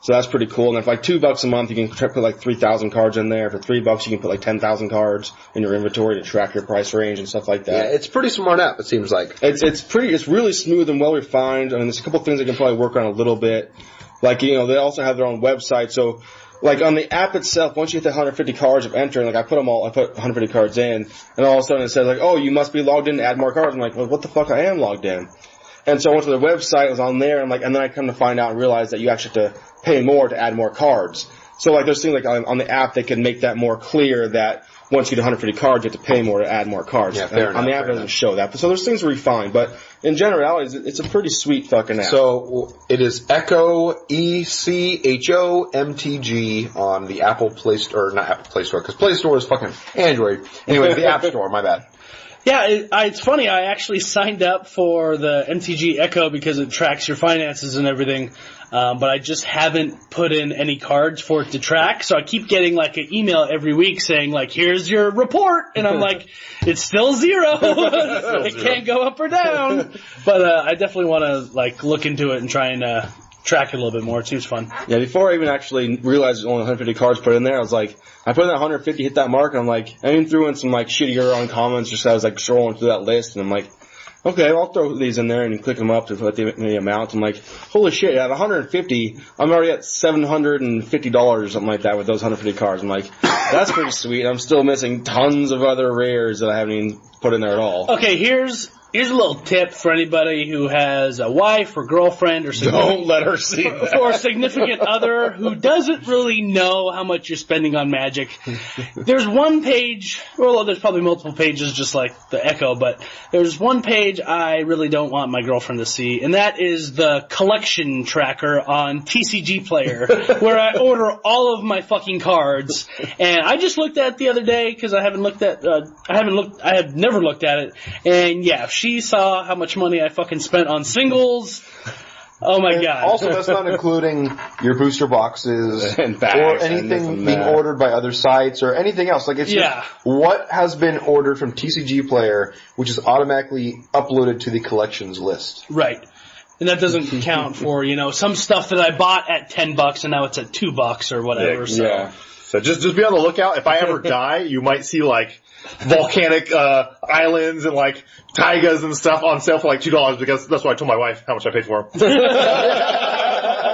So that's pretty cool. And if like $2 a month, you can put like 3,000 cards in there. For $3, you can put like 10,000 cards in your inventory to track your price range and stuff like that. Yeah, it's a pretty smart app, it seems like. It's really smooth and well refined. I mean, there's a couple things they can probably work on a little bit. Like, they also have their own website. So, like, on the app itself, once you hit the 150 cards of entering, like, I put 150 cards in, and all of a sudden it says, like, oh, you must be logged in to add more cards. I'm like, well, what the fuck, I am logged in. And so I went to their website, it was on there, and then I come to find out and realize that you actually have to pay more to add more cards. So, like, there's things like on the app, they can make that more clear that once you get 150 cards, you have to pay more to add more cards. Yeah, fair enough. On the app, it doesn't show that. So there's things refined, but in generality, it's a pretty sweet fucking app. So it is Echo, ECHOMTG on the Apple Play Store, not Apple Play Store, because Play Store is fucking Android. Anyway, the App Store, my bad. Yeah, it's funny. I actually signed up for the MTG Echo because it tracks your finances and everything, but I just haven't put in any cards for it to track. So I keep getting like an email every week saying like, "Here's your report," and I'm like, "It's still zero. It can't go up or down." But I definitely want to like look into it and try and track it a little bit more. It seems fun. Yeah, before I even actually realized there's only 150 cards put in there, I was like, I put in that 150, hit that mark, and I'm like, I even threw in some like shittier uncommons just as I was like scrolling through that list, and I'm like, okay, I'll throw these in there and click them up to put the amount. I'm like, holy shit, at 150, I'm already at $750 or something like that with those 150 cards. I'm like, that's pretty sweet. I'm still missing tons of other rares that I haven't even put in there at all. Okay, here's a little tip for anybody who has a wife or girlfriend or don't let her see that. or significant other who doesn't really know how much you're spending on Magic. There's one page, well, there's probably multiple pages just like the Echo, but there's one page I really don't want my girlfriend to see, and that is the collection tracker on TCG Player, where I order all of my fucking cards. And I just looked at it the other day because I have never looked at it, and yeah, if she saw how much money I fucking spent on singles, oh my god. Also, that's not including your booster boxes and bags or anything being ordered by other sites or anything else. Like, it's just what has been ordered from TCG Player, which is automatically uploaded to the collections list. Right. And that doesn't count for, some stuff that I bought at $10 and now it's at $2 or whatever. Yeah. So just be on the lookout. If I ever die, you might see like volcanic islands and like taigas and stuff on sale for like $2 because that's what I told my wife how much I paid for them.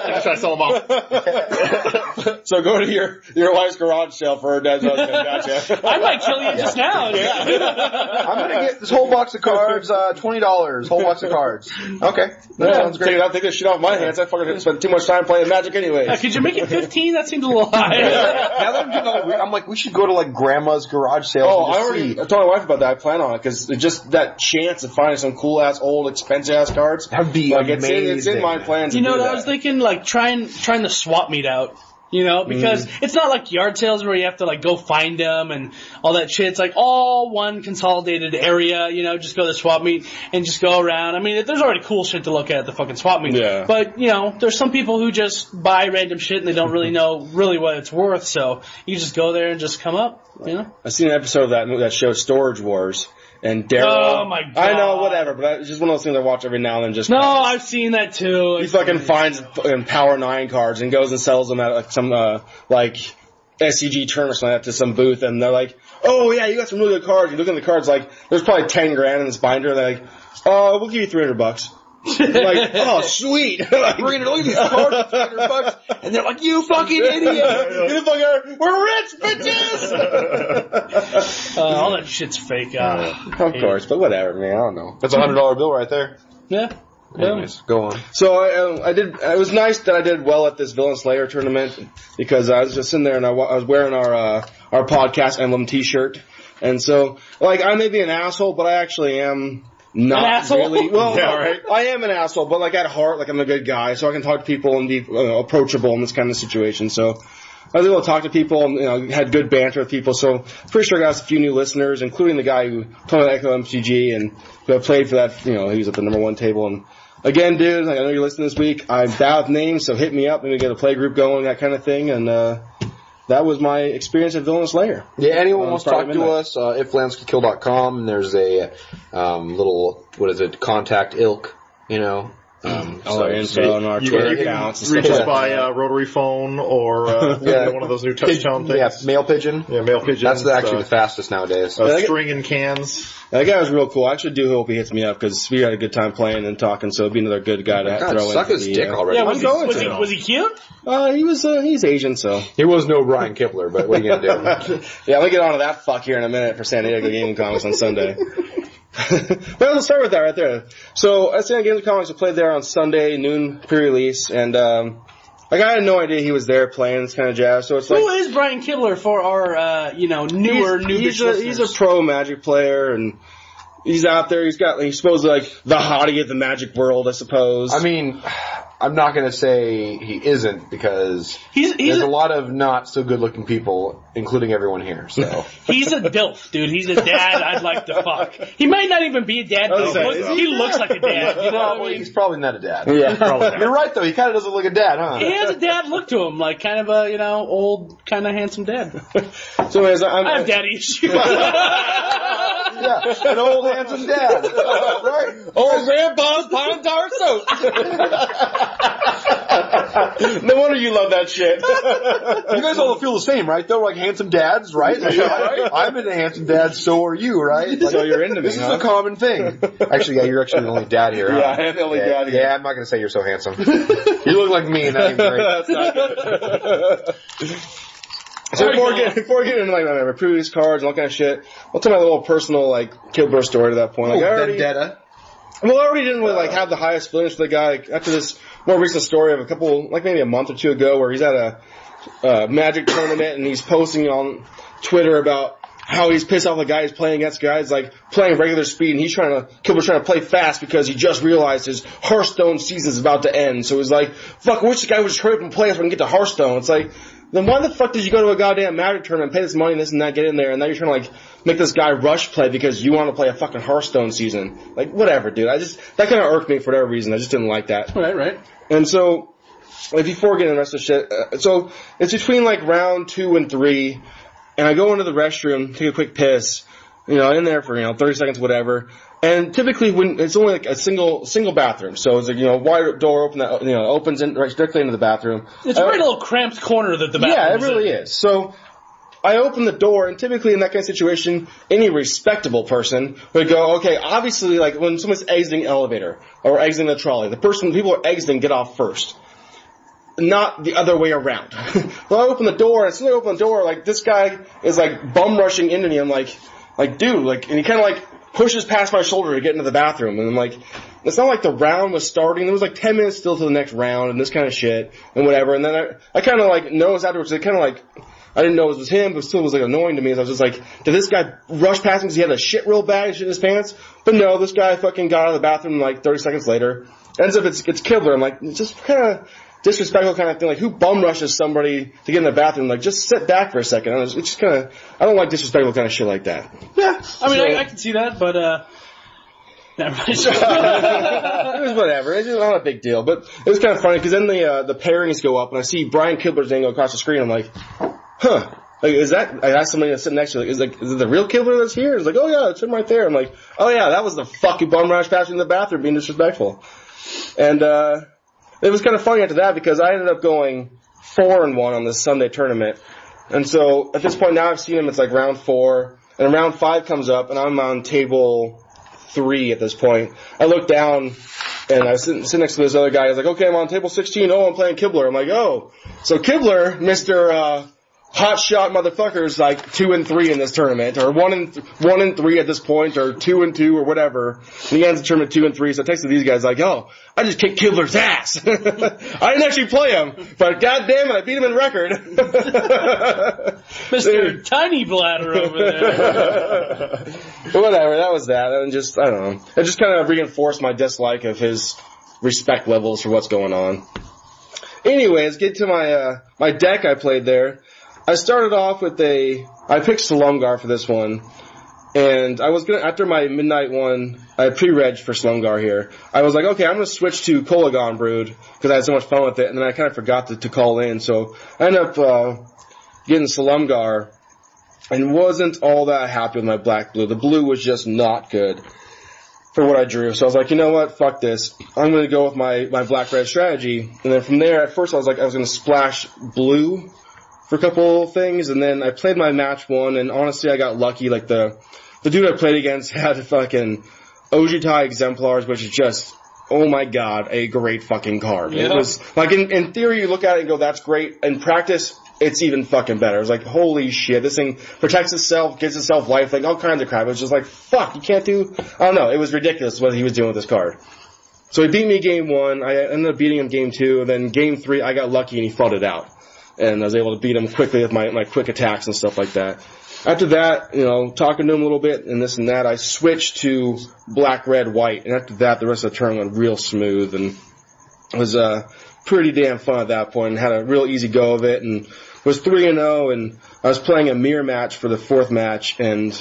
I'm just trying to sell them off. So go to your wife's garage sale for her dad's husband. Gotcha. I might kill you just now. Yeah. I'm gonna get this whole box of cards, $20. Whole box of cards. Okay, that sounds great. I'll take this shit off my hands. I fucking spend too much time playing Magic anyways. Could you make it 15? That seems a little high. Now that I'm getting all weird, I'm like, we should go to like grandma's garage sale. Oh, I told my wife about that. I plan on it because just that chance of finding some cool ass old expensive ass cards. That'd be like amazing. It's in my plans. I was thinking like trying the swap meet out. You know, because it's not like yard sales where you have to like go find them and all that shit. It's like all one consolidated area, you know, just go to the swap meet and just go around. I mean, there's already cool shit to look at the fucking swap meet. Yeah. But, you know, there's some people who just buy random shit and they don't really know really what it's worth. So you just go there and just come up, you know? I seen an episode of that show, Storage Wars. And Daryl. Oh my god. I know, whatever, but it's just one of those things I watch every now and then. Just no, I've seen that too. He fucking finds Power 9 cards and goes and sells them at like, some like SCG tournament or something like that to some booth, and they're like, "Oh yeah, you got some really good cards." You look at the cards, like there's probably $10,000 in this binder. And they're like, "Oh, we'll give you $300." Like, oh sweet, like, Look at these cards, $300, and they're like, "You fucking idiot! We're rich, bitches." All that shit's fake. Of course, but whatever, man. I don't know. That's a $100 bill right there." Yeah. Anyways, go on. So I did. It was nice that I did well at this Villain Slayer tournament because I was just sitting there and I was wearing our podcast emblem T-shirt, and so like I may be an asshole, but I actually am not an asshole? really. Well, Yeah, right. I am an asshole, but like at heart, like I'm a good guy, so I can talk to people and be approachable in this kind of situation. So I was able to talk to people and had good banter with people. So pretty sure I got a few new listeners, including the guy who played at Echo MCG and who I played for that. He was at the number 1 table. And again, dude, like I know you're listening this week. I'm bad with names, so hit me up. Maybe get a play group going, that kind of thing. And that was my experience at Villain Slayer. Yeah, anyone wants to talk to us, iflandscould.com, and there's a little, contact ilk, info on our Twitter accounts. Reach us by rotary phone or one of those new touch-tone things. Yeah, mail pigeon. Yeah, mail pigeon. That's actually the fastest nowadays. String and cans. That guy was real cool. I actually do hope he hits me up because we had a good time playing and talking, so it'd be another good guy to throw in. Suck his dick already. Yeah, I'm was he cute? He's Asian, so. He was no Brian Kibler, but what are you going to do? Yeah, I'm going to get on to that fuck here in a minute for San Diego Gaming Comics on Sunday. But let's start with that right there. So, at San Diego Gaming Comics, I played there on Sunday, noon pre-release, and I had no idea he was there playing this kind of jazz. So it's like, who is Brian Kibler for our he's a pro Magic player, and he's out there. He's supposedly like the hottie of the Magic world, I suppose. I mean, I'm not going to say he isn't because there's a lot of not so good looking people, including everyone here. So he's a dilf, dude. He's a dad I'd like to fuck. He might not even be a dad, but he looks like a dad. You know what I mean? He's probably not a dad. Yeah, probably. You're right though. He kind of doesn't look like a dad, huh? He has a dad look to him, like kind of a old, kind of handsome dad. So anyways, I have daddy issues. Yeah, an old handsome dad. Right? Old grandpa's pound tar soap. No wonder you love that shit. You guys all feel the same, right? Though, like handsome dads, right? Right? I'm into handsome dads, so are you, right? Like, so you're into me, This is a common thing. Actually, yeah, you're actually the only dad here. Yeah, I am the only dad here. Yeah, I'm not going to say you're so handsome. You look like me, and that ain't great. That's not good. So before we get into like my previous cards and all kind of shit, I'll tell my little personal like Kibler story to that point. Like, I already didn't really like have the highest feelings for the guy after this more recent story of a couple, like maybe a month or two ago, where he's at a Magic tournament and he's posting on Twitter about how he's pissed off the guy he's playing against. Guys like playing regular speed, and Kibler's trying to play fast because he just realized his Hearthstone season's about to end. So he's like, "Fuck, I wish this guy would just hurry up and play us so we can get to Hearthstone." It's like, then why the fuck did you go to a goddamn Magic tournament, pay this money and this and that, get in there, and now you're trying to like make this guy rush play because you want to play a fucking Hearthstone season? Like, whatever, dude. That kind of irked me for whatever reason. I just didn't like that. Right. And so, like, before getting the rest of the shit, so it's between like round 2 and 3, and I go into the restroom, take a quick piss, in there for 30 seconds, whatever. And typically, when it's only like a single bathroom, so it's like wide door open that opens in right directly into the bathroom. It's a very little cramped corner that the bathroom. Yeah, it really is. So I open the door, and typically in that kind of situation, any respectable person would go, okay, obviously, like when someone's exiting an elevator or exiting the trolley, people are exiting get off first. Not the other way around. Well, I open the door, and as soon as I open the door, like this guy is like bum rushing into me. I'm like, dude, like, and he kind of like pushes past my shoulder to get into the bathroom, and I'm like, it's not like the round was starting. There was like 10 minutes still to the next round, and this kind of shit, and whatever. And then I kind of like noticed afterwards, it kind of like, I didn't know it was him, but still was like annoying to me. So I was just like, did this guy rush past him because he had a shit real bag and shit in his pants? But no, this guy fucking got out of the bathroom like 30 seconds later. Ends up it's Kibler. I'm like, just kind of, disrespectful kind of thing. Like, who bum rushes somebody to get in the bathroom? Like, just sit back for a second. It's just kind of, I don't like disrespectful kind of shit like that. Yeah, I mean, I can see that, but never mind. It was whatever. It's not a big deal, but it was kind of funny because then the pairings go up and I see Brian Kibler's name go across the screen. I'm like, huh. Like, is that, I asked somebody that's sitting next to me, is it the real Kibler that's here? It's like, oh yeah, it's him right there. I'm like, oh yeah, that was the fucking bum rush passing in the bathroom being disrespectful. And, it was kind of funny after that because I ended up going 4-1 on this Sunday tournament. And so at this point now I've seen him, it's like round 4, and round 5 comes up and I'm on table 3 at this point. I look down and I was sitting next to this other guy. I was like, okay, I'm on table 16. Oh, I'm playing Kibler. I'm like, oh. So Kibler, Mr. Hot shot motherfuckers, like 2-3 in this tournament, or 1-3 at this point, or 2-2 or whatever. And he ends the tournament 2-3. So I texted these guys like, "Oh, I just kicked Kibler's ass. I didn't actually play him, but goddamn it, I beat him in record." Mr. Tiny Bladder over there. But whatever, that was that. And just, I don't know. It just kind of reinforced my dislike of his respect levels for what's going on. Anyways, get to my deck I played there. I started off with I picked Slumgar for this one, and I was gonna, after my midnight one, I pre-regged for Slumgar here. I was like, okay, I'm gonna switch to Kolagon Brood, because I had so much fun with it, and then I kind of forgot to call in, so I ended up, getting Slumgar, and wasn't all that happy with my black-blue. The blue was just not good for what I drew, so I was like, you know what, fuck this. I'm gonna go with my black-red strategy, and then from there, at first I was like, I was gonna splash blue for a couple things, and then I played my match 1, and honestly I got lucky. Like the dude I played against had fucking Ojitai Exemplars, which is just, oh my god, a great fucking card. Yeah. It was, like, in theory you look at it and go, that's great. In practice, it's even fucking better. It was like, holy shit, this thing protects itself, gives itself life, like all kinds of crap. It was just like, fuck, you can't do, I don't know, it was ridiculous what he was doing with this card. So he beat me game 1, I ended up beating him game 2, and then game 3 I got lucky and he fought it out. And I was able to beat him quickly with my quick attacks and stuff like that. After that, talking to him a little bit and this and that, I switched to black, red, white. And after that, the rest of the turn went real smooth and it was pretty damn fun at that point and had a real easy go of it and was 3-0 and I was playing a mirror match for the 4th match and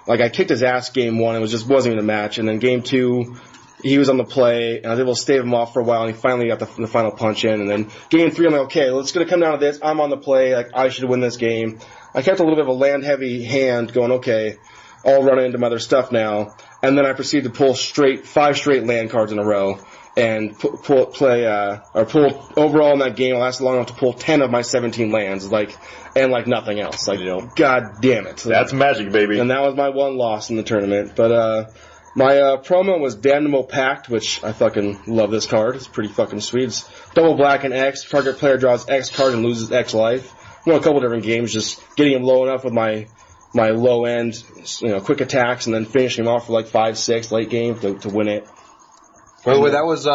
like I kicked his ass game 1. It wasn't even a match. And then game 2, he was on the play, and I was able to stave him off for a while, and he finally got the final punch in. And then game 3, I'm like, okay, it's going to come down to this. I'm on the play. Like, I should win this game. I kept a little bit of a land-heavy hand going, okay, I'll run into my other stuff now. And then I proceeded to pull 5 straight land cards in a row and pull overall in that game. I lasted long enough to pull 10 of my 17 lands, and nothing else. God damn it. That's magic, baby. And that was my one loss in the tournament. But, my promo was Damnable Pact, which I fucking love this card. It's pretty fucking sweet. It's double black and X. Target player draws X card and loses X life. A couple different games, just getting him low enough with my low end, quick attacks, and then finishing him off for 5-6 late game to win it. By the way, that was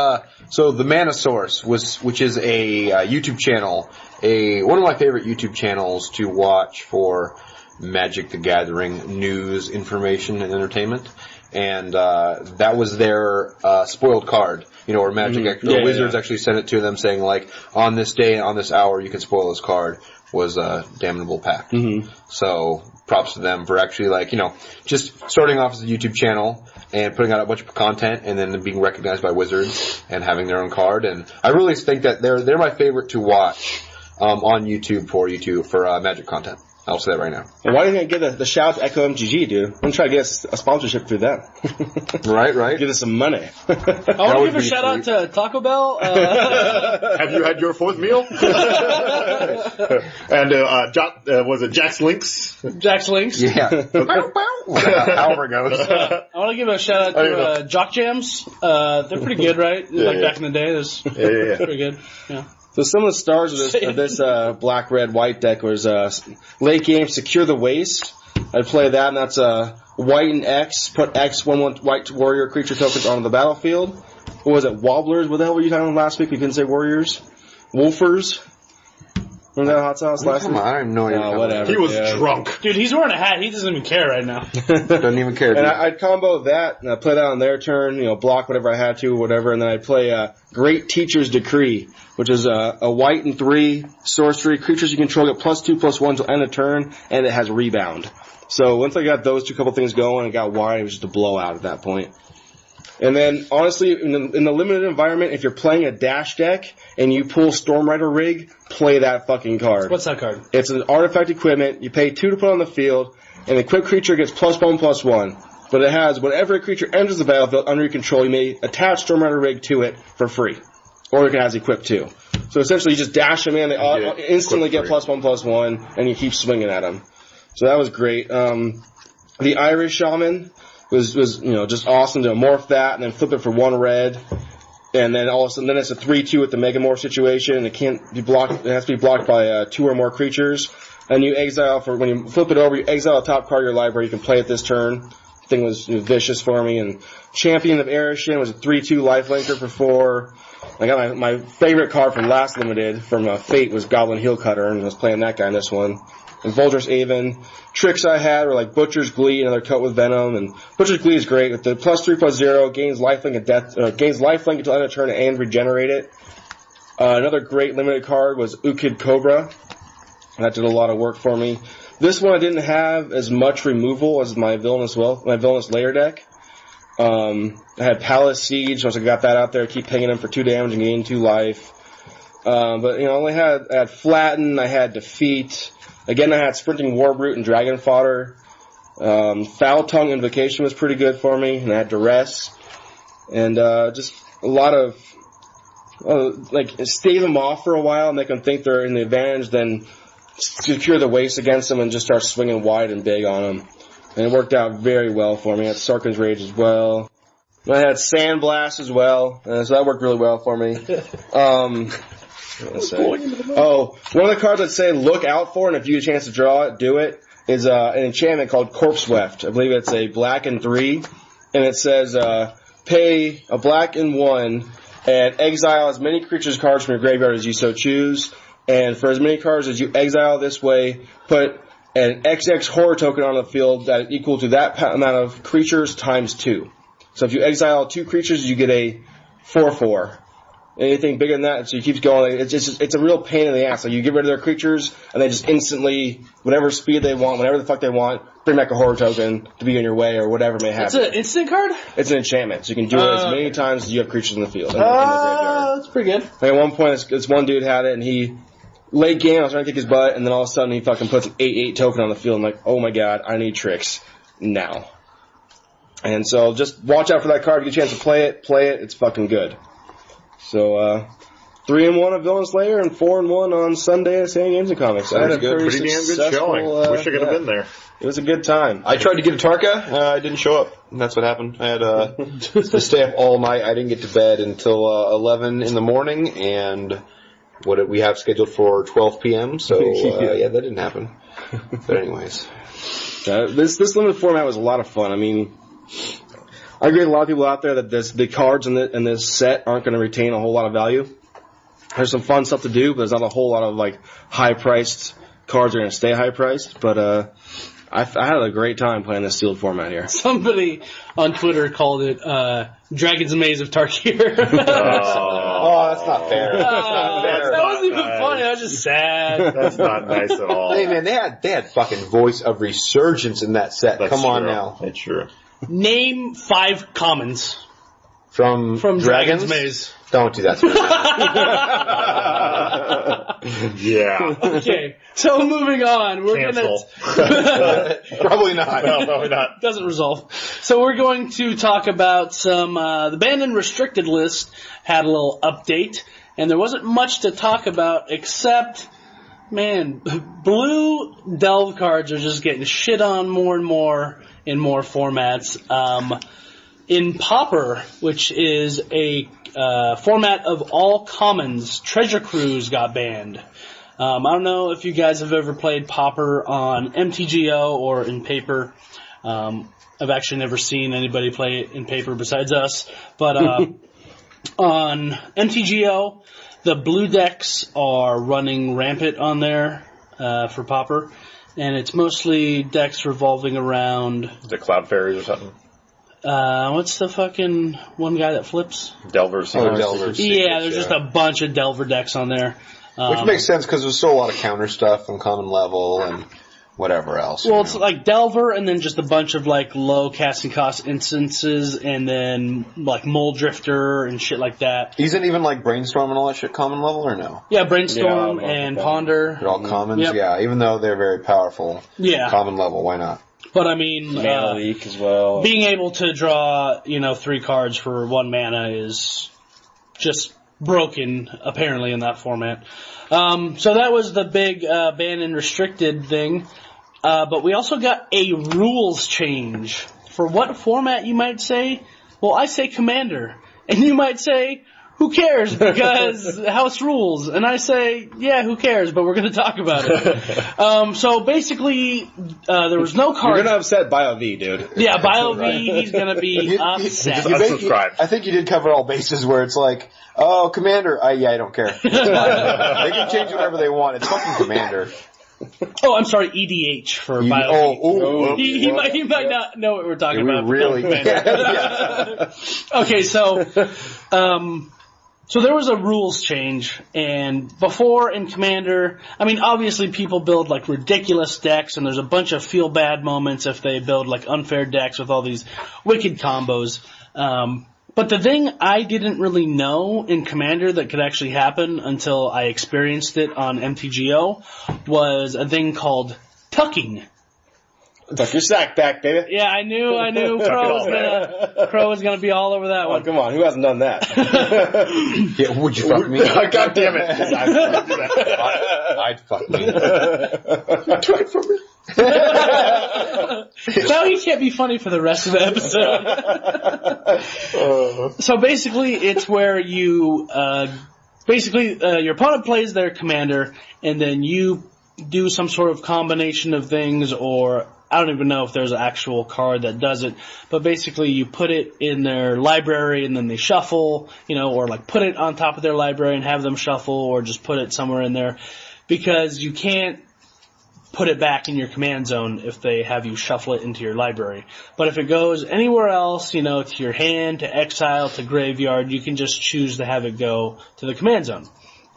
so the Mana Source which is a YouTube channel, one of my favorite YouTube channels to watch for Magic the Gathering news, information, and entertainment. And that was their spoiled card, or Magic. The Wizards actually sent it to them saying, on this day, on this hour, you can spoil this card, was Damnable Pact. Mm-hmm. So props to them for actually, just starting off as a YouTube channel and putting out a bunch of content and then being recognized by Wizards and having their own card. And I really think that they're my favorite to watch on YouTube for Magic content. I'll say that right now. And why didn't I get the shout out to Echo MTG, dude? I'm going to try to get a sponsorship through them. Right. Give us some money. I want to give a shout out to Taco Bell. Have you had your 4th meal? And was it Jack's Links? Jack's Links? Yeah. However it goes. I want to give a shout out to Jock Jams. They're pretty good, right? Back in the day, they're pretty good. Yeah. So some of the stars of this black, red, white deck was late game Secure the Waste. I'd play that, and that's white and X. Put X 1/1 white warrior creature tokens onto the battlefield. What was it? Wobblers? What the hell were you talking about last week? We couldn't say warriors. Wolfers. Remember that hot sauce last Come on, I don't know anything. whatever. He was drunk. Dude, he's wearing a hat. He doesn't even care right now. Doesn't even care. And I'd combo that, and I'd play that on their turn, block whatever I had to, whatever, and then I'd play Great Teacher's Decree, which is a white and 3 sorcery. Creatures you control get +2/+1 till end of turn, and it has rebound. So once I got those couple things going and got wide, it was just a blowout at that point. And then, honestly, in the limited environment, if you're playing a dash deck and you pull Stormrider Rig, play that fucking card. What's that card? It's an artifact equipment. You pay 2 to put on the field, and the equipped creature gets +1/+1. But it has, whenever a creature enters the battlefield under your control, you may attach Stormrider Rig to it for free. Or it has equipped too. So essentially, you just dash them in, they instantly get +1/+1, and you keep swinging at them. So that was great. The Irish Shaman was just awesome to morph that and then flip it for 1 red. And then all of a sudden, then it's a 3/2 with the Megamorph situation, and it can't be blocked. It has to be blocked by 2 or more creatures. And you exile when you flip it over, you exile a top card of your library. You can play it this turn. The thing was vicious for me. And Champion of Erishin was a 3/2 lifelinker for 4. I got my favorite card from last limited from Fate was Goblin Heel Cutter, and I was playing that guy in this one. And Volger's Aven. Tricks I had were like Butcher's Glee, another coat with Venom, and Butcher's Glee is great with the +3/+0, gains lifelink until end of turn and regenerate it. Another great limited card was Ukid Cobra. That did a lot of work for me. This one I didn't have as much removal as my Villainous Lair deck. I had Palace Siege, once I got that out there, keep pinging them for 2 damage and gain 2 life. But I only had Flatten, I had Defeat. Again, I had Sprinting Warbrute and Dragon Fodder. Foul Tongue Invocation was pretty good for me, and I had Duress. And just a lot of, stave them off for a while and make them think they're in the advantage, then secure the waste against them and just start swinging wide and big on them. And it worked out very well for me. I had Sarkhan's Rage as well. I had Sandblast as well, so that worked really well for me. One of the cards I'd say look out for, and if you get a chance to draw it, do it, is an enchantment called Corpse Weft. I believe it's a black and 3, and it says pay a black and 1 and exile as many creatures cards from your graveyard as you so choose. And for as many cards as you exile this way, put an XX horror token on the field that is equal to that amount of creatures times 2. So if you exile 2 creatures, you get a 4/4. Anything bigger than that, so you keep going. It's a real pain in the ass. Like you get rid of their creatures, and they just instantly, whatever speed they want, whatever the fuck they want, bring back a horror token to be in your way or whatever may happen. It's an instant card? It's an enchantment, so you can do it as many times as you have creatures in the field. In the graveyard. That's pretty good. Like at one point, this one dude had it, and he, late game, I was trying to kick his butt, and then all of a sudden he fucking puts an 8/8 token on the field. I'm like, oh my god, I need tricks now. And so just watch out for that card. If you get a chance to play it. It's fucking good. So, 3-1 at Villainous Lair and 4-1 on Sunday at San Games and Comics. I had a pretty damn good showing. Wish I could have been there. It was a good time. I tried to get a Tarka. I didn't show up. And that's what happened. I had to stay up all night. I didn't get to bed until 11 in the morning, and what we have scheduled for 12 p.m. So yeah, that didn't happen. But anyways, this limited format was a lot of fun. I mean, I agree with a lot of people out there that the cards in this set aren't going to retain a whole lot of value. There's some fun stuff to do, but there's not a whole lot of high-priced cards that are going to stay high-priced. But I had a great time playing this sealed format here. Somebody on Twitter called it Dragon's Maze of Tarkir. Oh, that's not fair. That wasn't even funny. I was just sad. That's not nice at all. Hey man, they had fucking Voice of Resurgence in that set. That's Come on true. now. That's true. Name 5 commons From Dragon's Maze. Don't do that to me. Yeah. Okay, so moving on. We're Cancel. Probably not. No, probably not. Doesn't resolve. So we're going to talk about some, the banned and restricted list had a little update, and there wasn't much to talk about except, man, blue delve cards are just getting shit on more and more in more formats. In Pauper, which is a format of all commons, Treasure Cruise got banned. I don't know if you guys have ever played Pauper on MTGO or in paper. I've actually never seen anybody play it in paper besides us. But on MTGO, The blue decks are running rampant on there for Pauper, and it's mostly decks revolving around... The Cloud Fairies or something? What's the fucking one guy that flips? Delvers. Delvers. Yeah, there's just a bunch of Delver decks on there. Which makes sense because there's still a lot of counter stuff on common level and whatever else. Well, it's like Delver and then just a bunch of like low casting cost instances and then like Mole Drifter and shit like that. Isn't even like Brainstorm and all that shit common level or no? Yeah, Brainstorm and Ponder. They're all commons? Yep. Yeah, even though they're very powerful. Yeah. Common level, why not? But I mean, Mana Leak as well. Being able to draw, 3 cards for 1 mana is just broken, apparently, in that format. So that was the big ban and restricted thing. But we also got a rules change. For what format, you might say? Well, I say Commander. And you might say, who cares? Because house rules. And I say, yeah, who cares? But we're going to talk about it. So basically, there was no cards. You're going to upset BioV, dude. Yeah, BioV, he's going to be upset. Unsubscribe. I think you did cover all bases where it's like, oh, Commander. I don't care. They can change whatever they want. It's fucking Commander. Oh, I'm sorry, EDH for BioV. He might not know what we're talking about. Really? Okay, so there was a rules change, and before in Commander, I mean, obviously people build like ridiculous decks, and there's a bunch of feel bad moments if they build like unfair decks with all these wicked combos. But the thing I didn't really know in Commander that could actually happen until I experienced it on MTGO was a thing called tucking. Tuck your sack back, baby. Yeah, I knew Crow was gonna be all over that one. Come on, who hasn't done that? Yeah, would you fuck me? God damn it. I'd fuck me. Try it for me. Now he can't be funny for the rest of the episode. So basically, it's where you, your opponent plays their commander, and then you do some sort of combination of things, or I don't even know if there's an actual card that does it, but basically you put it in their library and then they shuffle, or like put it on top of their library and have them shuffle, or just put it somewhere in there, because you can't put it back in your command zone if they have you shuffle it into your library. But if it goes anywhere else, to your hand, to exile, to graveyard, you can just choose to have it go to the command zone.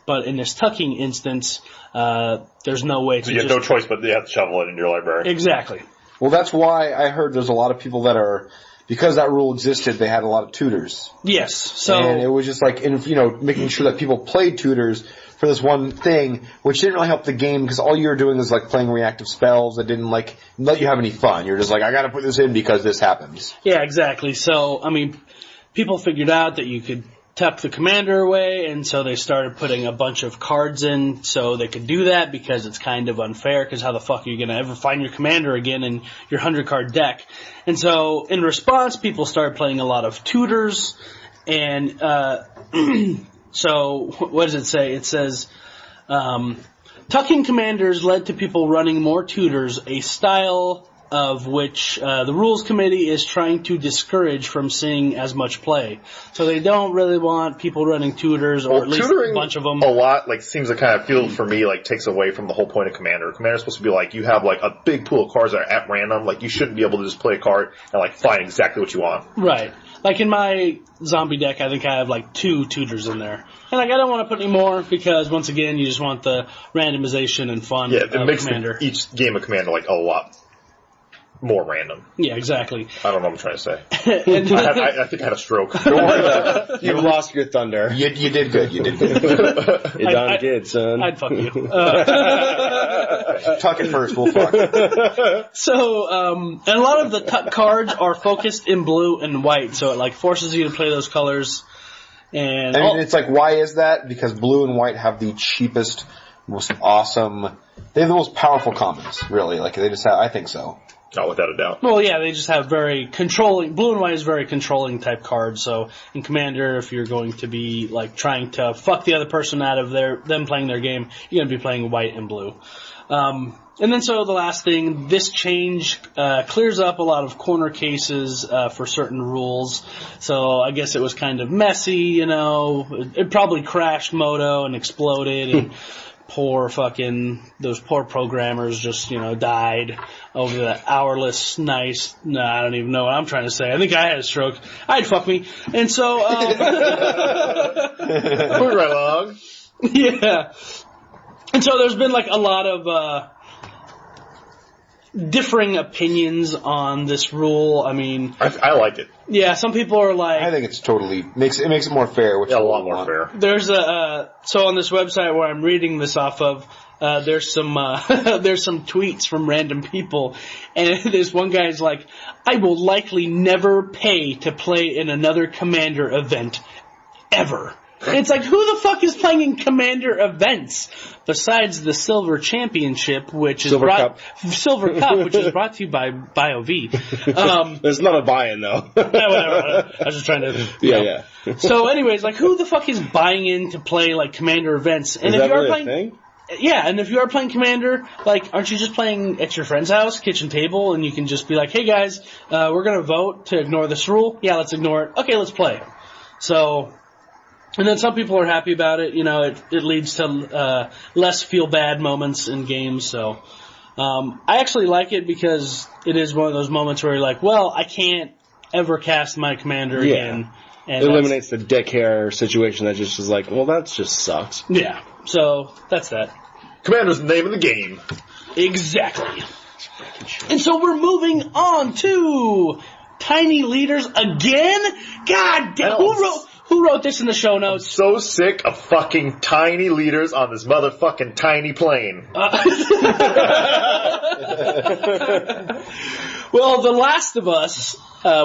But in this tucking instance, there's no way to you have no choice but you have to shovel it into your library. Exactly. Well, that's why I heard there's a lot of people that are, because that rule existed, they had a lot of tutors. Yes. So, and it was just like, making sure that people played tutors for this one thing, which didn't really help the game because all you were doing was like playing reactive spells that didn't let you have any fun. You're just like, I gotta put this in because this happens. Yeah, exactly. So, I mean, people figured out that you could tuck the commander away, and so they started putting a bunch of cards in so they could do that because it's kind of unfair, because how the fuck are you going to ever find your commander again in your 100-card deck? And so in response, people started playing a lot of tutors, and so what does it say? It says, tucking commanders led to people running more tutors, a style of which the rules committee is trying to discourage from seeing as much play. So they don't really want people running tutors, or at least a bunch of them. A lot, seems to kind of feel for me takes away from the whole point of Commander. Commander's supposed to be you have a big pool of cards that are at random. You shouldn't be able to just play a card and find exactly what you want. Right. In my zombie deck, I think I have 2 tutors in there. And I don't want to put any more because, once again, you just want the randomization and fun of it makes Commander. Each game of Commander a lot more random. Yeah, exactly. I don't know what I'm trying to say. I think I had a stroke. Don't worry about it. You lost your thunder. You did good. You did good. You done good, son. I'd fuck you. Tuck it first, we'll fuck. So, and a lot of the tuck cards are focused in blue and white, so it forces you to play those colors. And it's why is that? Because blue and white have the cheapest most awesome. They have the most powerful commons, really. Like they just have. I think so. Oh, without a doubt. Well, yeah, they just have very controlling. Blue and white is very controlling type cards. So in Commander, if you're going to be like trying to fuck the other person out of them playing their game, you're going to be playing white and blue. And then so the last thing, this change clears up a lot of corner cases for certain rules. So I guess it was kind of messy, you know. It probably crashed Moto and exploded and. Those poor programmers just, you know, died over the hourless nice, I don't even know what I'm trying to say. I think I had a stroke. I'd fuck me. And so, Moving right along. Yeah. And so there's been like a lot of, differing opinions on this rule. I mean, I like it. Yeah, some people are like, I think it's totally makes it more fair. Which a lot more fair. There's so on this website where I'm reading this off of, there's some tweets from random people, and this one guy's like, I will likely never pay to play in another Commander event ever. And it's like, who the fuck is playing in Commander events besides the Silver Championship, which is Silver Cup, which is brought to you by BioV. There's not a buy-in though. Whatever. I was just trying to. Yeah. So, anyways, like, who the fuck is buying in to play like Commander events? And is if that you are really playing, a thing? yeah, and if you are playing Commander, like, aren't you just playing at your friend's house, kitchen table, and you can just be like, hey guys, we're gonna vote to ignore this rule. Yeah, let's ignore it. Okay, let's play. So. And then some people are happy about it. You know, it leads to less feel-bad moments in games. So I actually like it because it is one of those moments where you're like, well, I can't ever cast my Commander again. And it eliminates the deck hair situation that just is like, well, that just sucks. Yeah. So that's that. Commander's the name of the game. Exactly. And so we're moving on to Tiny Leaders again? God damn. Who wrote this in the show notes? I'm so sick of fucking tiny leaders on this motherfucking tiny plane. Well, The Last of Us,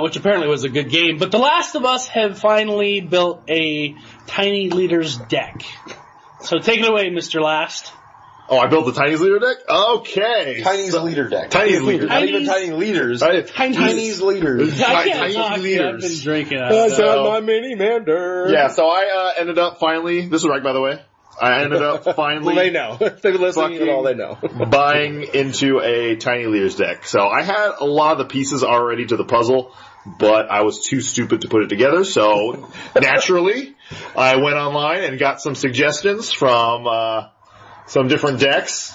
which apparently was a good game, but The Last of Us have finally built a Tiny Leaders deck. So take it away, Mr. Last. Oh, I built the Tiny's Leader deck? Okay. Tiny's leader deck. Tiny's Leader. Not even Tiny Leaders. Tiny's Leaders. I can't Tiny talk. Leaders. I've been drinking. That's my mini Mander. Yeah, so I ended up finally, this is Ryke, by the way. I ended up finally Well, they know. They've been listening and all they know. buying into a Tiny Leaders deck. So I had a lot of the pieces already to the puzzle, but I was too stupid to put it together. So naturally, I went online and got some suggestions from some different decks,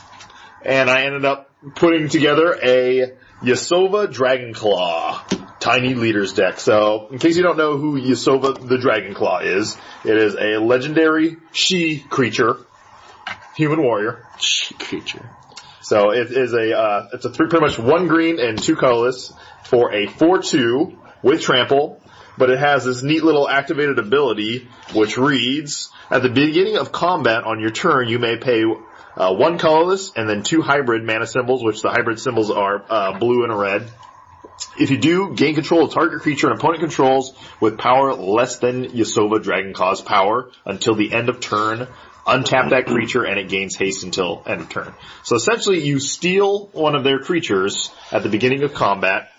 and I ended up putting together a Yasova Dragonclaw Tiny Leaders deck. So, in case you don't know who Yasova the Dragonclaw is, it is a legendary she creature, human warrior. She creature. So it is it's a pretty much 1 green and 2 colorless for a 4/2 with trample, but it has this neat little activated ability which reads, at the beginning of combat on your turn, you may pay 1 colorless and then 2 hybrid mana symbols, which the hybrid symbols are blue and a red. If you do, gain control of target creature and opponent controls with power less than Yasova Dragonclaw's power until the end of turn. Untap that creature and it gains haste until end of turn. So essentially you steal one of their creatures at the beginning of combat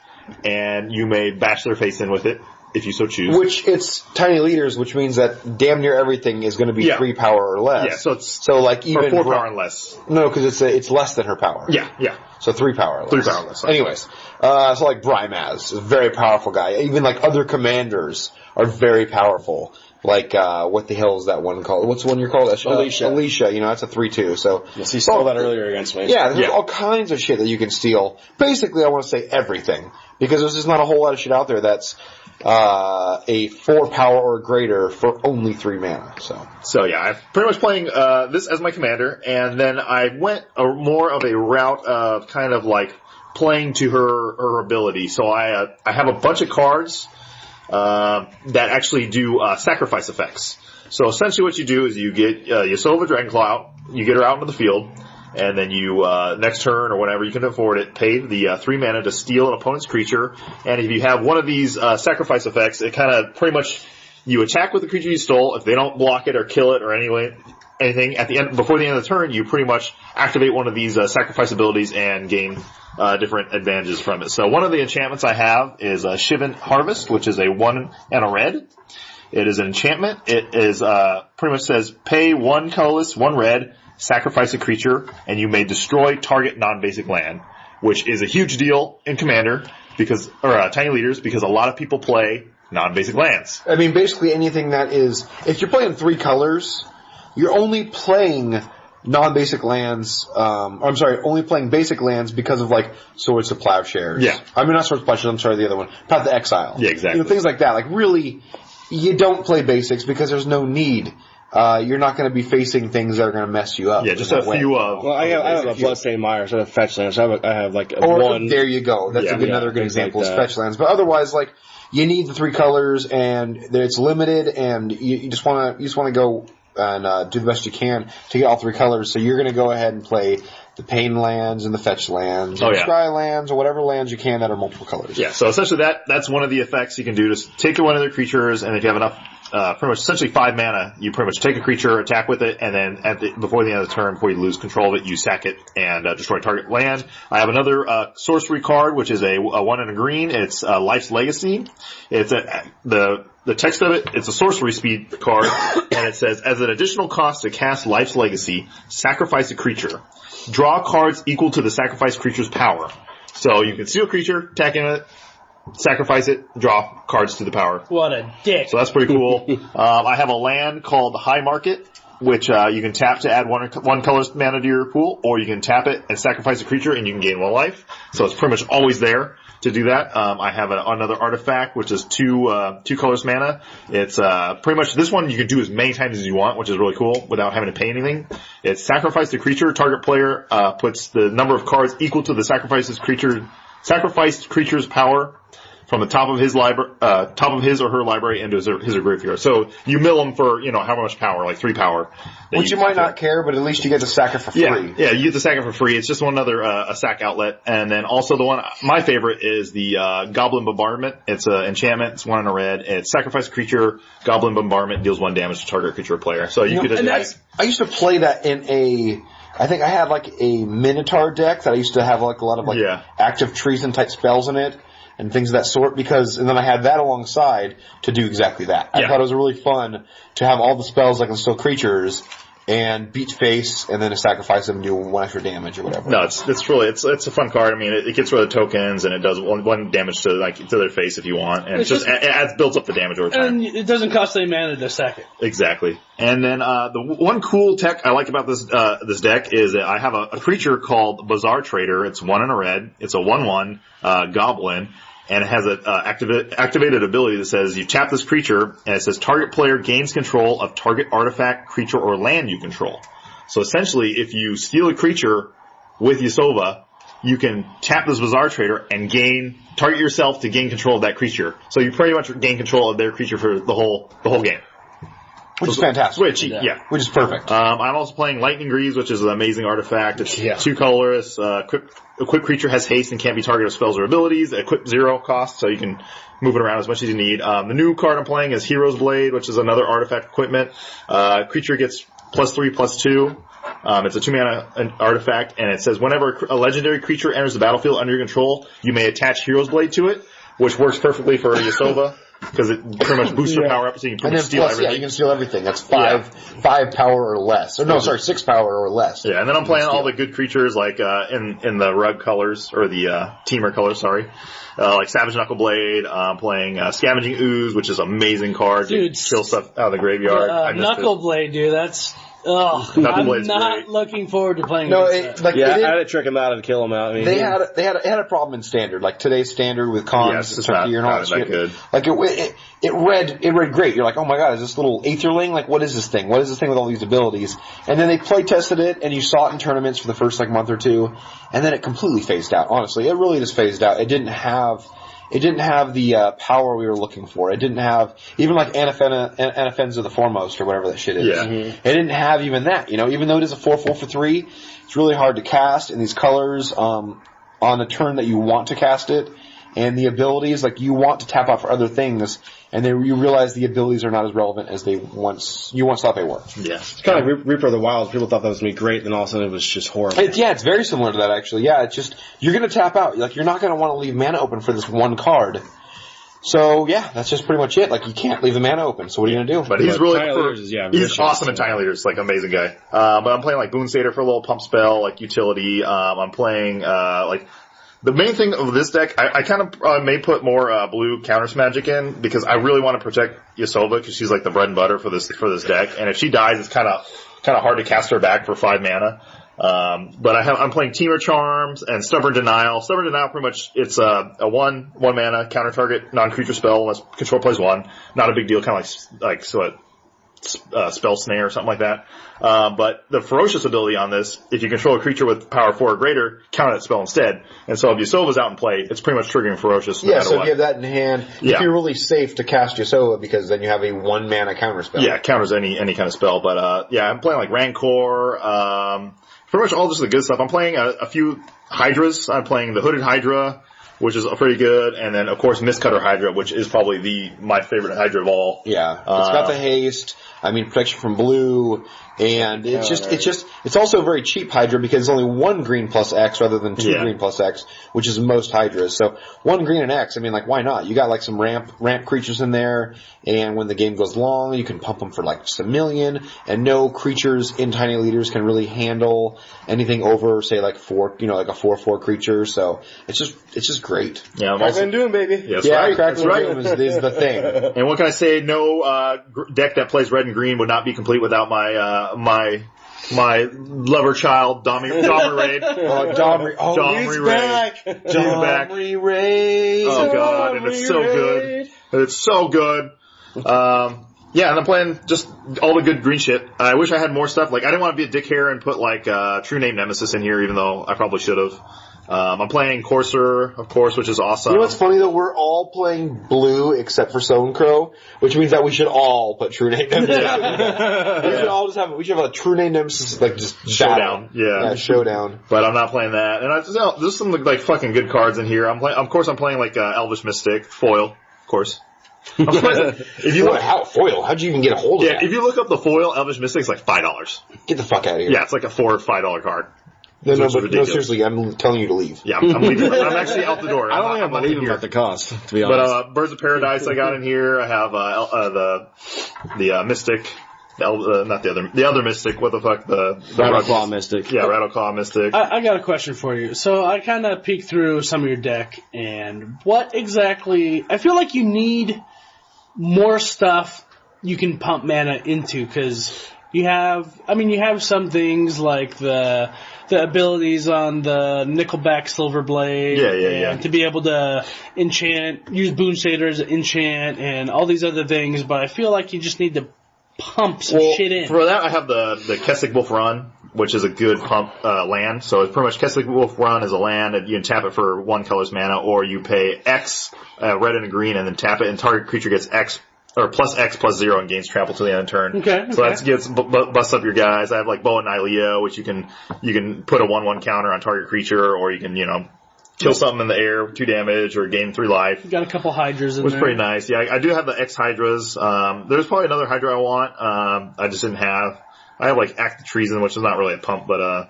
and you may bash their face in with it if you so choose. Which it's Tiny Leaders, which means that damn near everything is going to be 3 power or less. Yeah, so it's like even or 4 power and less. No, because it's less than her power. Yeah. So 3 power or less. 3 power or less. Anyways, so like Brymaz is a very powerful guy. Even like other commanders are very powerful. Like, what the hell is that one called? What's the one you're called? Alicia. Alicia, you know, that's a 3/2, so. Yes, he stole that earlier against me. Yeah, there's all kinds of shit that you can steal. Basically, I want to say everything. Because there's just not a whole lot of shit out there that's, a 4 power or greater for only 3 mana, So yeah, I'm pretty much playing, this as my commander, and then I went more of a route of kind of like playing to her ability. So I have a bunch of cards, that actually do sacrifice effects. So essentially what you do is you get Yasova Dragonclaw out, you get her out into the field, and then you, next turn or whenever you can afford it, pay the 3 mana to steal an opponent's creature. And if you have one of these sacrifice effects, it kind of pretty much, you attack with the creature you stole. If they don't block it or kill it or anything before the end of the turn, you pretty much activate one of these sacrifice abilities and gain different advantages from it. So one of the enchantments I have is Shivan Harvest, which is a 1 and a red. It is an enchantment. It is pretty much says pay 1 colorless, 1 red, sacrifice a creature, and you may destroy target non-basic land, which is a huge deal in Commander or Tiny Leaders because a lot of people play non-basic lands. I mean, basically anything that is, if you're playing 3 colors, you're only playing non-basic lands, only playing basic lands because of, like, Swords to Plowshares. Yeah. I mean, not Swords to Plowshares, I'm sorry, the other one. Path to Exile. Yeah, exactly. Things like that. Like, really, you don't play basics because there's no need. You're not going to be facing things that are going to mess you up. Yeah, just a few of... Well, I have a Bloodstained Mire, so I have fetch lands. So I have like one... There you go. That's another good example is fetch lands. But otherwise, like, you need the 3 colors, and it's limited, and you just want to go and do the best you can to get all 3 colors. So you're going to go ahead and play the pain lands and the fetch lands, and scry lands, or whatever lands you can that are multiple colors. Yeah, so essentially that's one of the effects you can do. Just take one of their creatures, and if you have enough, pretty much essentially 5 mana, you pretty much take a creature, attack with it, and then before the end of the turn, before you lose control of it, you sack it and destroy target land. I have another sorcery card, which is a 1 and a green. It's Life's Legacy. It's the text of it, it's a sorcery speed card, and it says, as an additional cost to cast Life's Legacy, sacrifice a creature. Draw cards equal to the sacrificed creature's power. So you can steal a creature, attack it, sacrifice it, draw cards to the power. What a dick. So that's pretty cool. I have a land called High Market, which you can tap to add one colorless mana to your pool, or you can tap it and sacrifice a creature and you can gain 1 life. So it's pretty much always there to do that. I have another artifact, which is 2 colorless mana. It's pretty much this one you can do as many times as you want, which is really cool without having to pay anything. It's sacrifice the creature. Target player puts the number of cards equal to the sacrificed creature's power from the top of his or her library into his or graveyard. So you mill them for, how much power, like 3 power. Which you might not care, but at least you get to sack it for free. Yeah, you get to sack it for free. It's just one other a sack outlet. And then also my favorite is the Goblin Bombardment. It's an enchantment. It's 1 and a red. It's sacrifice a creature. Goblin Bombardment deals 1 damage to target creature or player. So you could. I used to play that in I think I had like a Minotaur deck that I used to have like a lot of active treason type spells in it. And things of that sort, and then I had that alongside to do exactly that. I thought it was really fun to have all the spells that can steal creatures and beat face, and then to sacrifice them and do 1 extra damage or whatever. No, it's a fun card. I mean, it gets rid of tokens and it does 1 damage to their face if you want, and it builds up the damage over time. And it doesn't cost any mana to sack it. Exactly. And then the one cool tech I like about this deck is that I have a creature called Bazaar Trader. It's 1 and a red. It's a 1/1 goblin. And it has an activated ability that says you tap this creature, and it says target player gains control of target artifact, creature, or land you control. So essentially, if you steal a creature with Yasova, you can tap this Bazaar Trader and target yourself to gain control of that creature. So you pretty much gain control of their creature for the whole game. Which is fantastic. Which is perfect. I'm also playing Lightning Greaves, which is an amazing artifact. It's 2 colorless. Equipped creature has haste and can't be targeted with spells or abilities. Equip 0 cost, so you can move it around as much as you need. The new card I'm playing is Hero's Blade, which is another artifact equipment. Creature gets +3/+2. It's a 2 mana artifact, and it says whenever a legendary creature enters the battlefield under your control, you may attach Hero's Blade to it, which works perfectly for Yasova. Because it pretty much boosts your power up, so you can pretty much steal everything. Yeah, you can steal everything. That's 5 power or less. Or 6 power or less. Yeah, and then I'm playing all the good creatures, like in the rug colors, or the teamer colors, sorry. Like Savage Knuckleblade. I'm playing Scavenging Ooze, which is an amazing card to kill stuff out of the graveyard. Knuckleblade, dude, that's... I'm not looking forward to playing this. I had to trick him out and kill him out. I mean, they had a problem in standard, like today's standard with cons, it's not that good. Like it read great. You're like, oh my god, is this little Aetherling? Like, what is this thing? What is this thing with all these abilities? And then they play tested it, and you saw it in tournaments for the first month or 2, and then it completely phased out. Honestly, it really just phased out. It didn't have the power we were looking for. It didn't have, even like Anafenza the Foremost or whatever that shit is. Yeah. It didn't have even that, even though it is a 4/4 for 3, it's really hard to cast in these colors, on a turn that you want to cast it. and the abilities, like, you want to tap out for other things, and then you realize the abilities are not as relevant as you once thought they were. Yeah. It's kind of like Reaper of the Wild. People thought that was going to be great, then all of a sudden it was just horrible. It's very similar to that, actually. Yeah, it's just, you're going to tap out. Like, you're not going to want to leave mana open for this one card. So, yeah, that's just pretty much it. Like, you can't leave the mana open, so what are you going to do? But he's really, he's awesome in Tiny Leaders, like, amazing guy. But I'm playing, like, Boon Satyr for a little pump spell, like, utility. I'm playing, like, the main thing of this deck, I kind of may put more blue counters magic in, because I really want to protect Yasova, because she's, like, the bread and butter for this deck. And if she dies, it's kind of hard to cast her back for 5 mana. But I'm playing Temur Charms and Stubborn Denial. Stubborn Denial, pretty much, it's a one mana counter target non-creature spell unless control plays 1. Not a big deal, kind of like Spell Snare or something like that. But the Ferocious ability on this, if you control a creature with power 4 or greater, counter that spell instead. And so if Yasova's out in play, it's pretty much triggering Ferocious no matter so what. if you have that in hand, if you're really safe to cast Yasova, because then you have a 1 mana counter spell. Yeah, counters any kind of spell. But I'm playing like Rancor, pretty much all just the good stuff. I'm playing a few Hydras. I'm playing the Hooded Hydra, which is pretty good, and then of course Mistcutter Hydra, which is probably my favorite Hydra of all. Yeah, it's got the haste. I mean, protection from blue, and it's also a very cheap Hydra because it's only 1 green plus X rather than 2 green plus X, which is most Hydras. So 1 green and X. I mean, like, why not? You got like some ramp creatures in there, and when the game goes long, you can pump them for like just 1 million. And no creatures in Tiny Leaders can really handle anything over, say, like 4, like a 4/4 creature. So it's just great. Yeah, Crackling Doom, baby. Right. Crackling Doom is the thing. And what can I say? No deck that plays red and green would not be complete without my lover child, Domri Raid. Domri back. Domri Raid. Oh god, and it's so good. It's so good. And I'm playing just all the good green shit. I wish I had more stuff. Like, I didn't want to be a dick hair and put like True Name Nemesis in here, even though I probably should have. I'm playing Courser, of course, which is awesome. You know what's funny though? We're all playing blue except for Samhain Crow, which means that we should all put True Name Nemesis. We should have a True Name Nemesis, like, just showdown. Yeah, showdown. But I'm not playing that. And there's some like fucking good cards in here. I'm playing like Elvish Mystic foil, of course. If you foil, how'd you even get a hold of that? If you look up the foil Elvish Mystic, it's like $5. Get the fuck out of here. Yeah, it's like a $4 or $5 card. No, seriously, I'm telling you to leave. Yeah, I'm leaving. I'm actually out the door. I don't think I'm leaving at the cost, to be honest. But Birds of Paradise I got in here. I have the Mystic. Not the other Mystic. What the fuck? The Rattleclaw Mystic. Yeah, Rattleclaw Mystic. I got a question for you. So I kind of peeked through some of your deck, and what exactly? I feel like you need more stuff you can pump mana into, because you have some things like the abilities on the Nickelback Silverblade. And to be able to use Boon Satyr as an enchant and all these other things, but I feel like you just need to pump some shit in. For that, I have the Kessig Wolf Run, which is a good pump land. So it's pretty much Kessig Wolf Run is a land, and you can tap it for 1 color's mana, or you pay X, red and a green, and then tap it, and target creature gets X, or plus X plus 0 and gains trample to the end of turn. Okay. So that gets busts up your guys. I have like Boa Nylea, which you can put a 1/1 counter on target creature, or you can, kill something in the air, 2 damage, or gain 3 life. You got a couple Hydras in there. Which is pretty nice. Yeah, I do have the X Hydras. There's probably another Hydra I want. I just didn't have. I have like Act of Treason, which is not really a pump, but I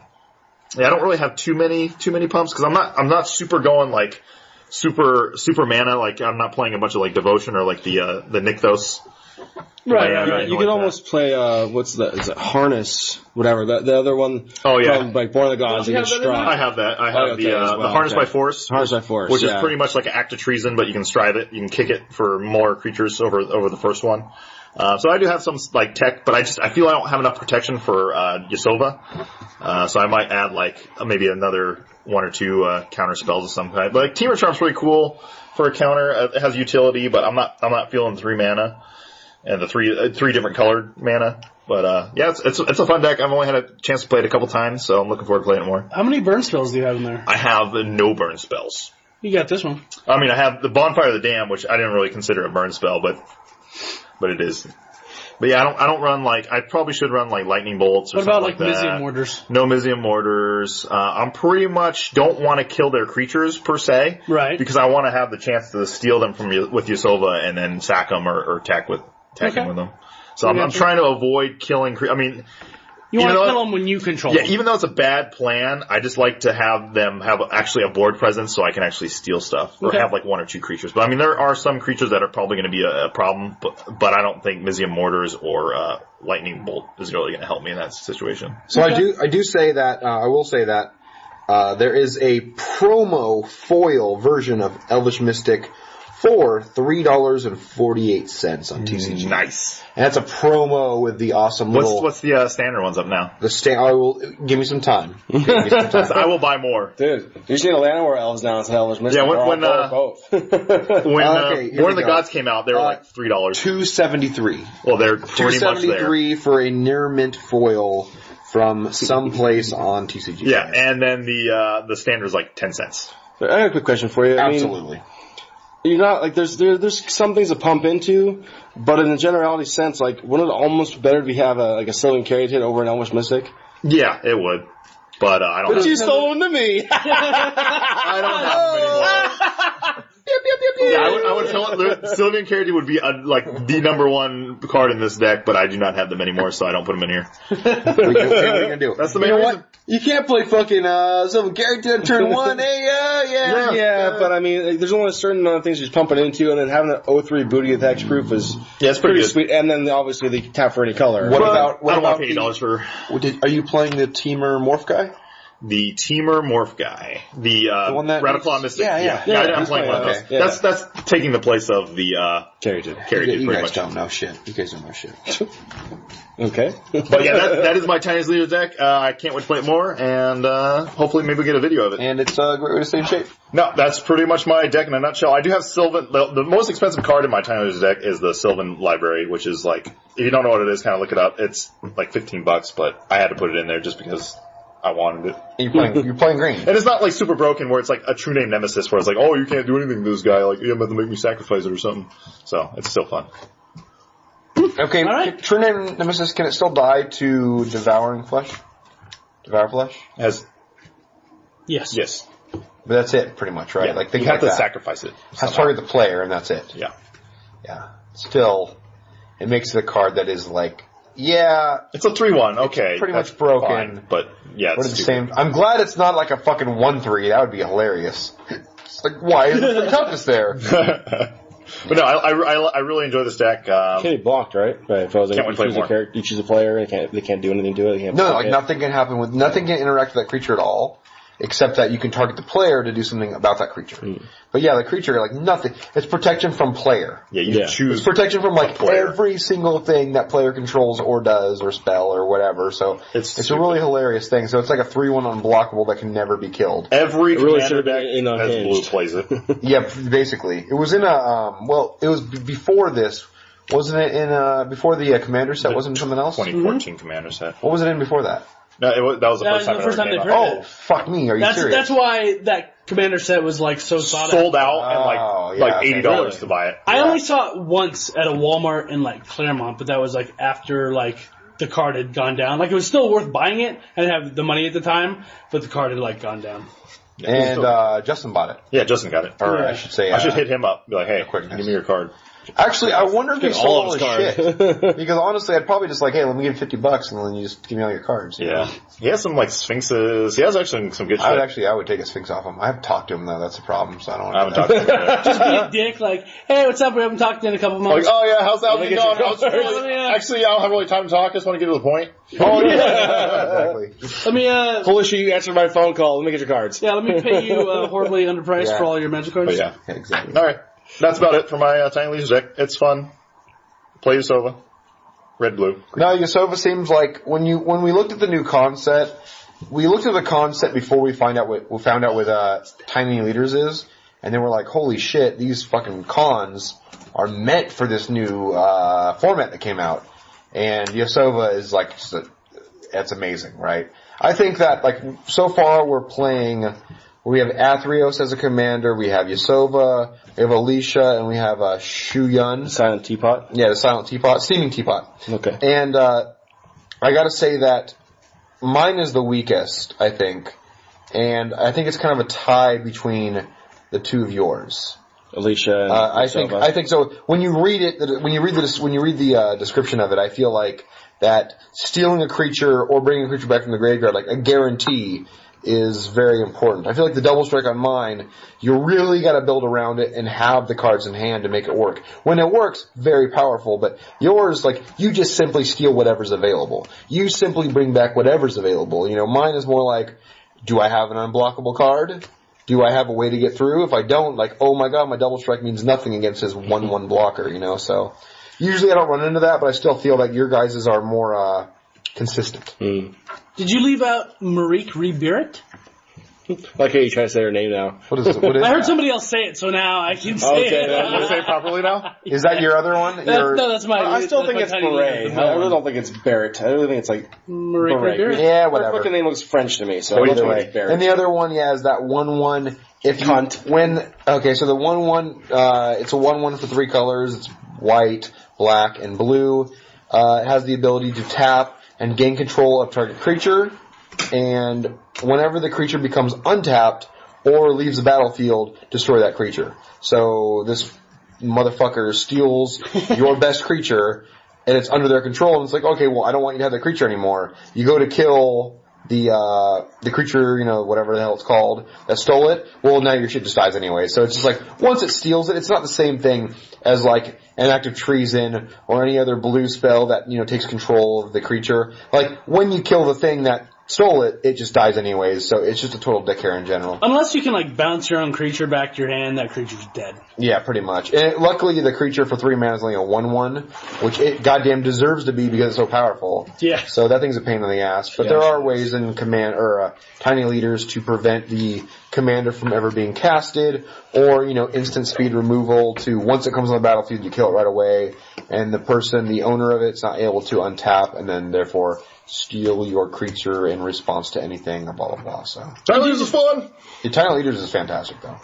don't really have too many pumps, because I'm not super going like super mana. Like, I'm not playing a bunch of like Devotion or like the Nykthos. Right. You can almost play is it Harness, whatever, the other one. Oh yeah, from like Born of the Gods. You can Strive. I have that. I have the Harness by Force. Harness by Force, which is pretty much like an Act of Treason, but you can strive it. You can kick it for more creatures over the first one. So I do have some like tech, but I feel I don't have enough protection for Yasova. So I might add like maybe another 1 or 2 counter spells of some kind. But like Temur Charm's pretty cool for a counter. It has utility, but I'm not feeling 3 mana and the three different colored mana. But it's a fun deck. I've only had a chance to play it a couple times, so I'm looking forward to playing it more. How many burn spells do you have in there? I have no burn spells. You got this one. I mean, I have the Bonfire of the Dam, which I didn't really consider a burn spell, but it is. But yeah, I don't run I probably should run lightning bolts or what something about like that. Mizium Mortars? No Mizium Mortars. I'm pretty much don't want to kill their creatures per se. Right. Because I want to have the chance to steal them with Yasova and then sack them or attacking with them. So I'm trying to avoid killing You want to kill them when you control them. Yeah, even though it's a bad plan, I just like to have them have actually a board presence so I can actually steal stuff. Or have one or two creatures. But there are some creatures that are probably going to be a problem, but I don't think Mizium Mortars or Lightning Bolt is really going to help me in that situation. So I do say that, I will say that, there is a promo foil version of Elvish Mystic for $3.48 on TCG. Nice. And that's a promo with the awesome little... What's the standard ones up now? I will... Give me some time. I will buy more. Dude, you see the Llanowar elves now in Elvish Mystic. Yeah, when both. War of the Gods came out, they were $3. $2.73. Well, they're pretty much there. $2.73 for a near mint foil from someplace on TCG. Yeah, and then the standard is 10 cents. I have a quick question for you. Absolutely. You're not there's some things to pump into, but in a generality sense, wouldn't it almost better if you have a Sylvan Caryatid over an Elvish Mystic? Yeah, it would. But I don't. But you stole them to me. I don't have them anymore. Yeah, I would tell it. Sylvan Caryatid would be the number one card in this deck, but I do not have them anymore, so I don't put them in here. We can do it. That's the main reason. What? You can't play fucking Sylvan Caryatid turn 1. Yeah, but there's only a certain amount of things you're pumping into, and then having an 0-3 booty attacks proof is it's pretty good. Sweet. And then obviously they tap for any color. What about I don't want $80 for. Are you playing the Teamer Morph guy? The Teamer Morph guy. The one that Radiclaw Mystic. Yeah, I'm playing one of those. Yeah. That's taking the place of the Caryatid. You guys don't know shit. You guys don't know shit. Okay. But yeah, that is my Chinese Leader deck. I can't wait to play it more, and hopefully maybe we'll get a video of it. And it's a great way to stay in shape. No, that's pretty much my deck in a nutshell. I do have Sylvan. The most expensive card in my Chinese Leader deck is the Sylvan Library, which is if you don't know what it is, kind of look it up. It's $15, but I had to put it in there just because I wanted it. You're playing green. And it's not super broken where it's a true name nemesis where it's you can't do anything to this guy. You have to make me sacrifice it or something. So it's still fun. Okay, right. True name nemesis, can it still die to devouring flesh? Devour flesh? Yes. But that's it, pretty much, right? Yeah. You have to sacrifice it. Has to target the player, and that's it. Yeah. Still, it makes it a card that is it's a 3-1. Okay, it's pretty much broken. Fine, but it's the same. I'm glad it's not a fucking 1-3. That would be hilarious. It's why is the toughness there? But no, I really enjoy this deck. Can't be blocked, right? Right. If I was can't wait to play more. You choose a player, they can't do anything to it. Nothing can happen nothing can interact with that creature at all. Except that you can target the player to do something about that creature. But the creature, nothing. It's protection from player. Yeah, you choose. It's protection from every single thing that player controls or does or spell or whatever. So it's a really hilarious thing. So it's a 3-1 unblockable that can never be killed. Every commander deck has blue plays it. Yeah, basically. It was in it was before this. Wasn't it in, before the commander set? Wasn't it something else? 2014 commander set. What was it in before that? No, that was the first time they it printed came out. Oh, fuck me, are you serious? That's why that commander set was so sold out and $80 to buy it. I only saw it once at a Walmart in Claremont, but that was after the card had gone down. It was still worth buying it and have the money at the time, but the card had gone down. Yeah, and Justin bought it. Yeah, Justin got it. Or I should say, I should hit him up. Be like, hey, give me your card. Actually, I wonder if he sold all his shit. Because honestly, I'd probably just hey, let me give you $50 and then you just give me all your cards. Yeah. He has some Sphinxes. He has actually some good shit. I would take a Sphinx off him. I haven't talked to him though, that's the problem, so I don't want to. I haven't talked to him yet. Just be a dick, hey, what's up? We haven't talked in a couple months. Oh yeah, how's that going? Actually, I don't have really time to talk, I just want to get to the point. Oh yeah. Exactly. Let me, Foolish you answered my phone call, let me get your cards. Yeah, let me pay you horribly underpriced for all your magic cards. Oh, yeah, exactly. Alright. That's about it for my Tiny Leisure deck. It's fun. Play Yasova. Red-blue. No, Yasova seems when we looked at the new concept, we looked at the concept before we found out what Tiny Leaders is, and then we're holy shit, these fucking cons are meant for this new format that came out. And Yasova is it's amazing, right? I think that so far we're playing We have Athreos as a commander. We have Yasova. We have Alicia, and we have Shuyun. Silent Teapot? Yeah, the Silent Teapot. Steaming Teapot. Okay. And I gotta say that mine is the weakest, I think. And I think it's kind of a tie between the two of yours. Alicia and I think so. When you read it, when you read the description of it, I feel like that stealing a creature or bringing a creature back from the graveyard, like a guarantee, is very important. I feel like the double strike on mine, you really got to build around it and have the cards in hand to make it work. When it works, very powerful, but yours, like, you just simply steal whatever's available. You simply bring back whatever's available. You know, mine is more like, do I have an unblockable card? Do I have a way to get through? If I don't, like, oh my god, my double strike means nothing against his 1/1 blocker, you know, so. Usually I don't run into that, but I still feel like your guys' are more, consistent. Did you leave out Marique Rebirit? Like how you try to say her name now. What is it? I heard somebody else say it, so now I can say it. Okay, you say it properly now? Is that your other one? No, that's mine. I still think it's Beret. I really don't think it's Barrett. I really think it's like Marique Beret. Rebirit? Yeah, Her whatever. fucking name looks French to me, so But I either don't way. think it's Barrett. And the other one, yeah, is that 1/1. If you so the 1/1, it's a 1/1 for 3 colors. It's white, black, and blue. It has the ability to tap and gain control of target creature. And whenever the creature becomes untapped or leaves the battlefield, destroy that creature. So this motherfucker steals your best creature, and it's under their control, and it's like, okay, well, I don't want you to have that creature anymore. You go to kill the creature, you know, whatever the hell it's called, that stole it, well, now your shit just dies anyway. So it's just like, once it steals it, it's not the same thing as like an act of treason or any other blue spell that, you know, takes control of the creature. Like, when you kill the thing that stole it, it just dies anyways, so it's just a total dick hair in general. Unless you can, like, bounce your own creature back to your hand, that creature's dead. Yeah, pretty much. And luckily, the creature for 3 mana is only a 1/1, which it goddamn deserves to be because it's so powerful. Yeah. So that thing's a pain in the ass. But there are ways in Tiny Leaders to prevent the commander from ever being casted, or, you know, instant speed removal to, once it comes on the battlefield, you kill it right away, and the owner of it's not able to untap, and then therefore steal your creature in response to anything, blah, blah, blah. So Tiny Leaders is fun! the Tiny Leaders is fantastic, though.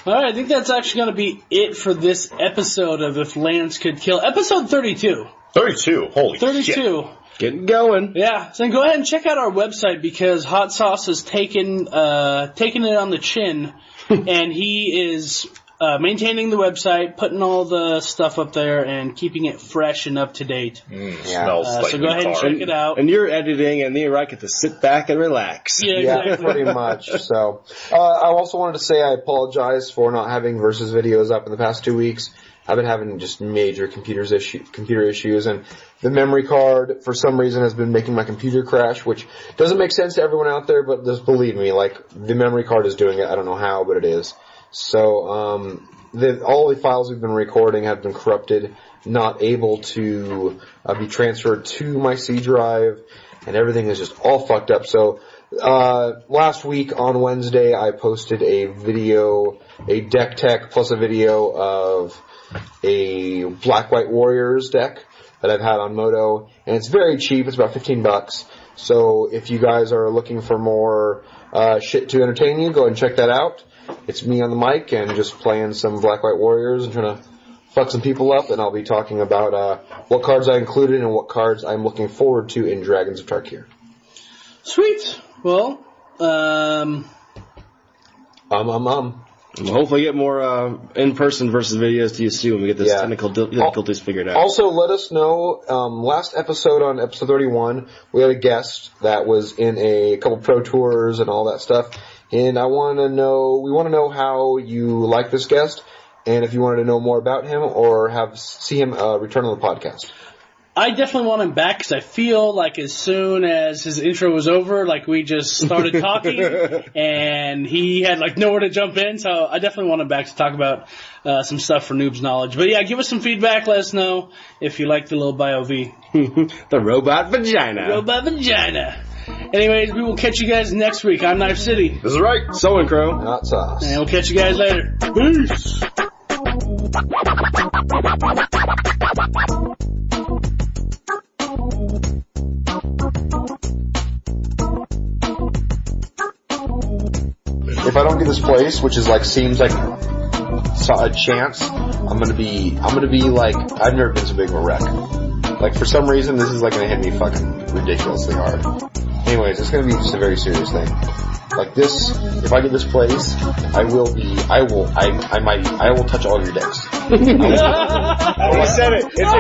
Alright, I think that's actually going to be it for this episode of If Lands Could Kill. Episode 32. 32. Holy 32. shit. Getting going. Yeah, so go ahead and check out our website because Hot Sauce has taken it on the chin, and he is maintaining the website, putting all the stuff up there, and keeping it fresh and up to date. Smells like so go ahead and check it out. And you're editing, and me and Ryke get to sit back and relax. Yeah, Yeah, exactly. pretty much. So, I also wanted to say I apologize for not having Versus videos up in the past 2 weeks. I've been having just major computer issues, and the memory card, for some reason, has been making my computer crash, which doesn't make sense to everyone out there, but just believe me, like, the memory card is doing it. I don't know how, but it is. So, all the files we've been recording have been corrupted, not able to be transferred to my C drive, and everything is just all fucked up. So, last week on Wednesday, I posted a video, a deck tech plus a video of a Black-White Warriors deck that I've had on Moto, and it's very cheap. It's about $15. So if you guys are looking for more shit to entertain you, go ahead and check that out. It's me on the mic and just playing some Black-White Warriors and trying to fuck some people up, and I'll be talking about what cards I included and what cards I'm looking forward to in Dragons of Tarkir. Sweet. Well, We'll hopefully get more in-person versus videos to you soon when we get this technical difficulties figured out. Also, let us know, last episode, on episode 31, we had a guest that was in a couple pro tours and all that stuff, and we want to know how you like this guest, and if you wanted to know more about him or see him return on the podcast. I definitely want him back because I feel like as soon as his intro was over, like we just started talking and he had like nowhere to jump in. So I definitely want him back to talk about some stuff for Noob's Knowledge. But yeah, give us some feedback. Let us know if you like the little bio-V. The robot vagina. Robot vagina. Anyways, we will catch you guys next week on Knifecity. This is Ryke. Samhain Crow. Hot sauce. And we'll catch you guys later. Peace. if I don't get this place, which is like seems like a chance, I'm gonna be like, I've never been so big of a wreck. Like for some reason, this is like gonna hit me fucking ridiculously hard. Anyways, it's gonna be just a very serious thing. Like this, if I get this place, I will touch all your dicks. He said it. It's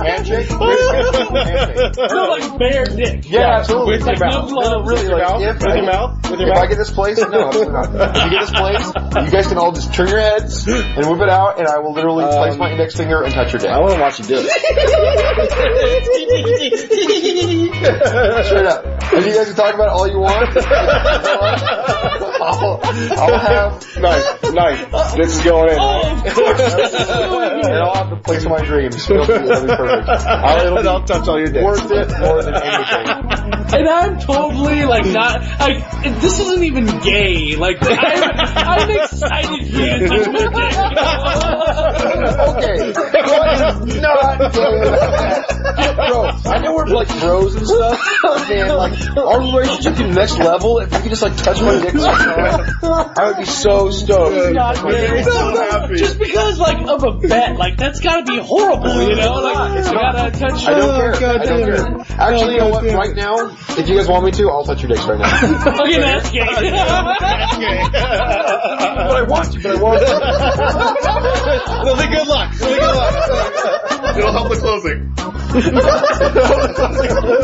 Handshake. No, like bare dick. Yeah, absolutely. With your mouth. Really, like, if I get this place, no, absolutely not. If you get this place, you guys can all just turn your heads and whip it out, and I will literally place my index finger and touch your dick. I want to watch you do it. Straight up. And you guys can talk about it all you want. I'll have Nice. This is going in. Oh, of course. and I'll have the place of my dreams. It'll be perfect. I'll touch all your dicks. Worth it more than anything. And I'm totally like not like this isn't even gay. Like I'm excited for you to touch my dick. Okay, what is not gay? Bro, I know we're like bros and stuff, man. Like our relationship to the next level. If you could just like touch my dick, I would be so stoked. Not gay. Just because like of a bet, like that's gotta be horrible, you know? Like you gotta touch. I don't care. I don't care. Actually, you know what? Right now, if you guys want me to, I'll touch your dicks right now. Okay, that's gay. That's gay. But I want to. Well, then good luck. It'll help the closing.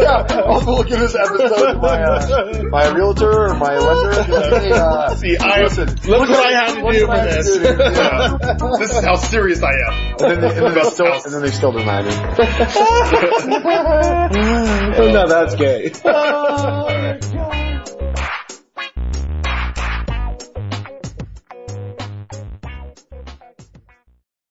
Yeah, I'll look at this episode with my realtor or my lender. See, listen, look what I had to do for I this. do. Yeah. This is how serious I am. And then they still deny me. No, that's gay. Oh my God.